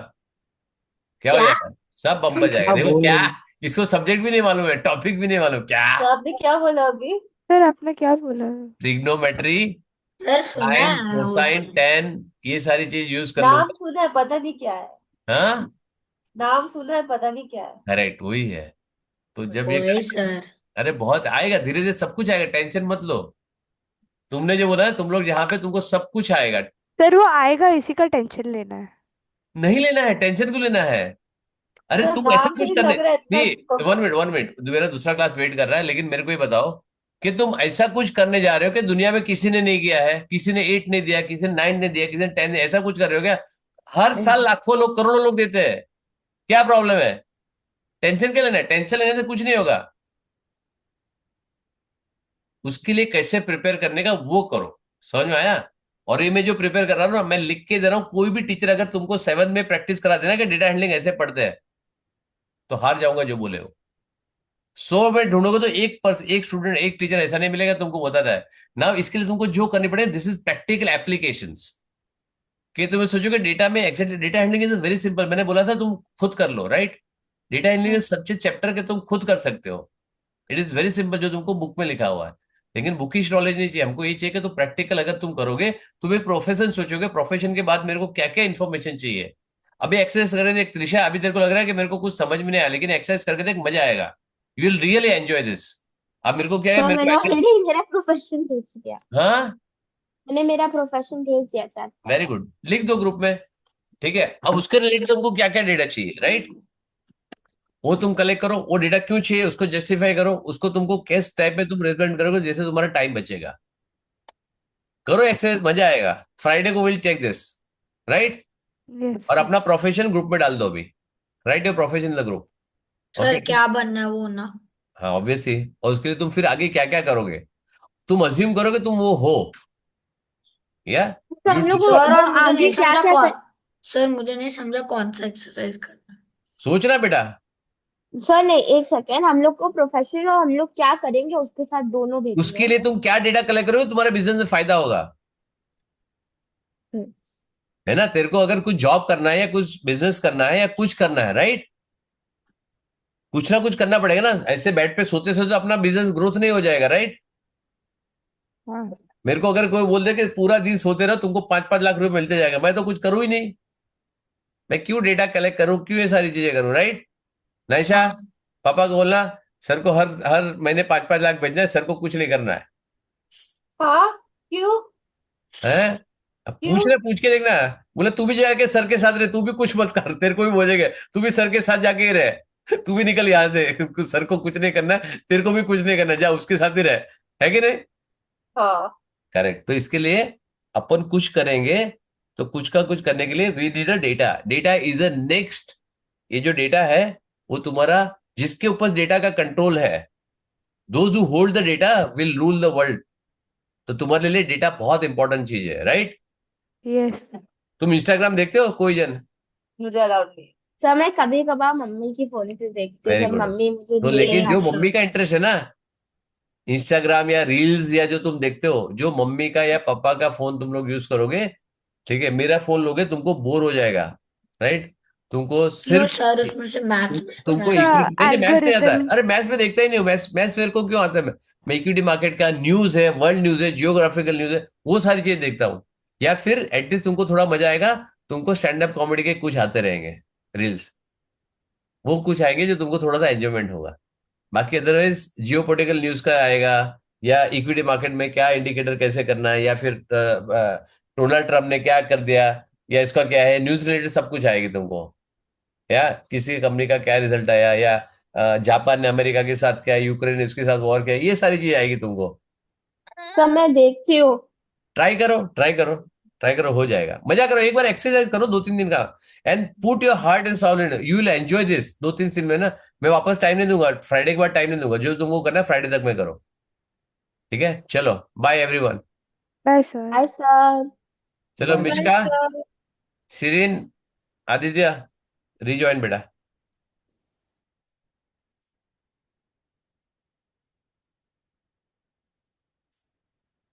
A: क्या हो
C: क्या?
A: जाएगा, सब बम्पर जाएगा।
D: क्या
A: देखो
D: बोल
A: क्या,
D: रहे
A: इसको सब्जेक्ट भी नहीं मालूम है, टॉपिक भी नहीं मालूम, क्या
G: तो आपने क्या बोला अभी?
E: सर आपने क्या बोला?
A: ट्रिग्नोमेट्री,
C: सर सुना
A: साइन
C: है वो
A: कोसाइन
C: सब।
A: टेन, ये सारी चीज यूज कर
G: नाम
A: लूंगा।
G: सुना है, पता नहीं क्या है।
A: हाँ,
G: नाम सुना है, पता नहीं क्या है।
A: करेक्ट, वही है। तो जब ये
C: वही
A: करेक्ट,
C: सर।
A: अरे बहुत आएगा, धीरे धीरे सब कुछ आएगा, टेंशन मत लो। तुमने जो बोला ना, तुम लोग जहाँ पे तुमको सब कुछ आएगा,
E: सर वो आएगा, इसी का टेंशन लेना है।
A: नहीं लेना है, टेंशन क्यों लेना है। अरे
G: सर
A: तुम ऐसा
G: नाम से
A: कुछ
G: नहीं
A: करने,
G: लग रहा है इतना
A: नहीं, 1 मिनट 1 मिनट, मेरा दूसरा क्लास वेट कर रहा है, लेकिन मेरे को ये बताओ कि तुम ऐसा कुछ करने जा रहे हो कि दुनिया में किसी ने नहीं किया है, किसी ने 8 नहीं दिया, किसी ने 9 नहीं दिया, किसी ने 10 नहीं, ऐसा कुछ कर रहे हो क्या। हर साल लाखों लोग, करोड़ों लोग देते हैं, क्या प्रॉब्लम है। टेंशन क्या लेना है, टेंशन लेने से कुछ नहीं होगा। उसके लिए कैसे प्रिपेयर करने का वो करो। समझ में आया। और ये मैं जो प्रिपेयर कर रहा हूँ ना, मैं लिख के दे रहा हूँ, कोई भी टीचर अगर तुमको 7 में प्रैक्टिस करा देना कि डेटा हैंडलिंग ऐसे पढ़ते हैं, तो हार जाऊंगा जो बोले हो। 100 में ढूंढोगे तो एक स्टूडेंट, एक टीचर ऐसा नहीं मिलेगा तुमको बताता है ना। इसके लिए तुमको जो करनी पड़ेगी, दिस इज प्रैक्टिकल एप्लीकेशंस। कि तुम्हें सोचोगे डेटा में actually data handling is very simple, मैंने बोला था तुम खुद कर लो, right. Data handling is such chapter के तुम खुद कर सकते हो। इट इज वेरी सिंपल, जो तुमको बुक में लिखा हुआ है। लेकिन बुकिश नॉलेज नहीं चाहिए हमको, ये चाहिए कि तुम प्रैक्टिकल अगर तुम करोगे, तुम एक प्रोफेशन सोचोगे, प्रोफेशन के बाद मेरे को क्या क्या इन्फॉर्मेशन चाहिए। अभी एक्सरसाइज कर रहे थे एक त्रिशा, अभी तेरे को लग रहा है कि मेरे को कुछ समझ में नहीं आया, लेकिन एक्सरसाइज करके देख मजा आएगा, you will really enjoy this. अब मेरे को क्या है,
B: तो
A: मेरे
B: मैंने
A: को
B: ऑलरेडी मेरा प्रोफेशन भेज दिया।
A: हाँ,
B: मैंने मेरा प्रोफेशन भेज दिया सर।
A: वेरी गुड, लिख दो ग्रुप में, ठीक है। अब उसके रिलेटेड तुमको क्या क्या डेटा चाहिए, राइट, वो तुम कलेक्ट करो। वो डेटा क्यों चाहिए उसको जस्टिफाई करो, उसको तुमको किस टाइप में तुम रिप्रेजेंट करोगे, जैसे तुम्हारा टाइम बचेगा। करो एक्सरसाइज, मजा आएगा। फ्राइडे को will check this, right.
E: Yes
A: और
E: सर।
A: अपना प्रोफेशन ग्रुप में डाल दो अभी, write your profession in the group.
C: Sir
A: okay,
C: क्या बनना है वो ना।
A: हाँ ऑब्वियसली। और उसके लिए तुम फिर आगे क्या क्या करोगे, तुम अज्यूम करोगे तुम वो हो, या
B: तो
A: यू
B: हम लोग
C: सर और
B: वो
C: मुझे नहीं
B: आगे क्या
C: समझा
B: क्या
C: कौन।
B: कर।
C: सर मुझे नहीं समझा कौन सा एक्सरसाइज करना है।
A: सोचना बेटा।
B: सर नहीं, एक सेकेंड, हम लोग को प्रोफेशन और हम लोग क्या करेंगे उसके साथ दोनों
A: उसके
B: भेजिए।
A: लिए तुम क्या डेटा कलेक्ट करोगे, तुम्हारे बिजनेस में फायदा होगा,
B: हम्म,
A: है ना। तेरे को अगर कुछ जॉब करना है या कुछ बिजनेस करना है या कुछ करना है, राइट, कुछ ना कुछ करना पड़ेगा ना। ऐसे बेड पे सोते सोते अपना बिजनेस ग्रोथ नहीं हो जाएगा, राइट।
E: हाँ।
A: मेरे को अगर कोई बोल दे कि पूरा दिन सोते रहो तुमको 5-5 लाख रुपए मिलते जाएगा, मैं तो कुछ करूं ही नहीं। मैं क्यों डेटा कलेक्ट करूं, क्यों ये सारी चीजें करूं, राइट। नाइशा,
C: हाँ।
A: पापा को बोलना सर को हर हर महीने 5-5 लाख भेजना है, सर को कुछ नहीं करना
G: हाँ, क्यों?
A: है। अब
G: क्यों?
A: पूछ के देखना। बोले तू भी जाके सर के साथ रहे, तू भी कुछ मत कर, तेरे को भी बोलेंगे तू भी सर के साथ जाके ही रहे, तू भी निकल यहां से, सर को कुछ नहीं करना है, तेरे को भी कुछ नहीं करना, जा उसके साथ ही रहे, है कि नहीं।
G: हाँ।
A: करेक्ट। तो इसके लिए अपन कुछ करेंगे, तो कुछ का कुछ करने के लिए we need a data. Data is a next, ये जो डेटा है वो तुम्हारा, जिसके ऊपर डेटा का कंट्रोल है, those who hold the data will rule the world. तो तुम्हारे लिए डेटा बहुत इंपॉर्टेंट चीज है, राइट?
E: यस।
A: तुम इंस्टाग्राम देखते हो कोई जन?
G: मुझे अलाउड नहीं।
B: सर मैं कभी कभार मम्मी की फोन से देखती हूँ
A: वेरी
B: जब
A: गुड।
B: मम्मी मुझे
A: तो
B: देती
A: लेकिन
B: है।
A: जो
C: सेम
A: मम्मी
C: सर।
A: का इंटरेस्ट है ना, इंस्टाग्राम या रील्स या जो तुम देखते हो, जो मम्मी का या पापा का फोन तुम लोग यूज करोगे, ठीक है, मेरा फोन लोगे तुमको बोर हो जाएगा, राइट? तुमको
C: क्यों
A: सिर्फ
C: सर, उसमें से मैथ्स
A: तुमको
C: मैथ्स
A: इक्विटी, नहीं नहीं, मैथ्स नहीं आता है।
E: एल्गोरिदम।
A: अरे मैथ्स में देखता ही नहीं हूँ, मैथ्स मैथ्स मेरे को क्यों आता है? मैं इक्विटी मार्केट का न्यूज है, वर्ल्ड न्यूज है, जियोग्राफिकल न्यूज है, वो सारी चीजें देखता हूँ। या फिर एटलीस्ट तुमको थोड़ा मजा आएगा, तुमको स्टैंड अप कॉमेडी के कुछ आते रहेंगे रील्स, वो कुछ आएंगे जो तुमको थोड़ा सा एंजॉयमेंट होगा। बाकी अदरवाइज जियो पोलिटिकल न्यूज का आएगा, या इक्विटी मार्केट में क्या इंडिकेटर कैसे करना है, या फिर डोनाल्ड ट्रम्प ने क्या कर दिया, या इसका क्या है, न्यूज रिलेटेड सब कुछ आएगी तुमको। या किसी कंपनी का क्या रिजल्ट आया, या जापान ने अमेरिका के साथ क्या, यूक्रेन ने इसके साथ वॉर किया, ये सारी चीजें आएगी तुमको।
B: सर मैं देखती हूँ।
A: ट्राई करो, ट्राई करो, ट्राई करो, हो जाएगा। मजा करो, एक बार एक्सरसाइज करो 2-3 दिन का, and put your heart and soul in, you will enjoy this 2-3 दिन में ना। मैं वापस टाइम नहीं दूंगा, फ्राइडे के बाद टाइम नहीं दूंगा, जो तुमको करना है फ्राइडे तक में करो, ठीक है? चलो, bye everyone.
E: Bye sir.
B: Hi sir.
A: चलो
C: बस
A: मिष्का,
F: सर
A: शिरीन, आदित्य, रिजॉइन बेटा।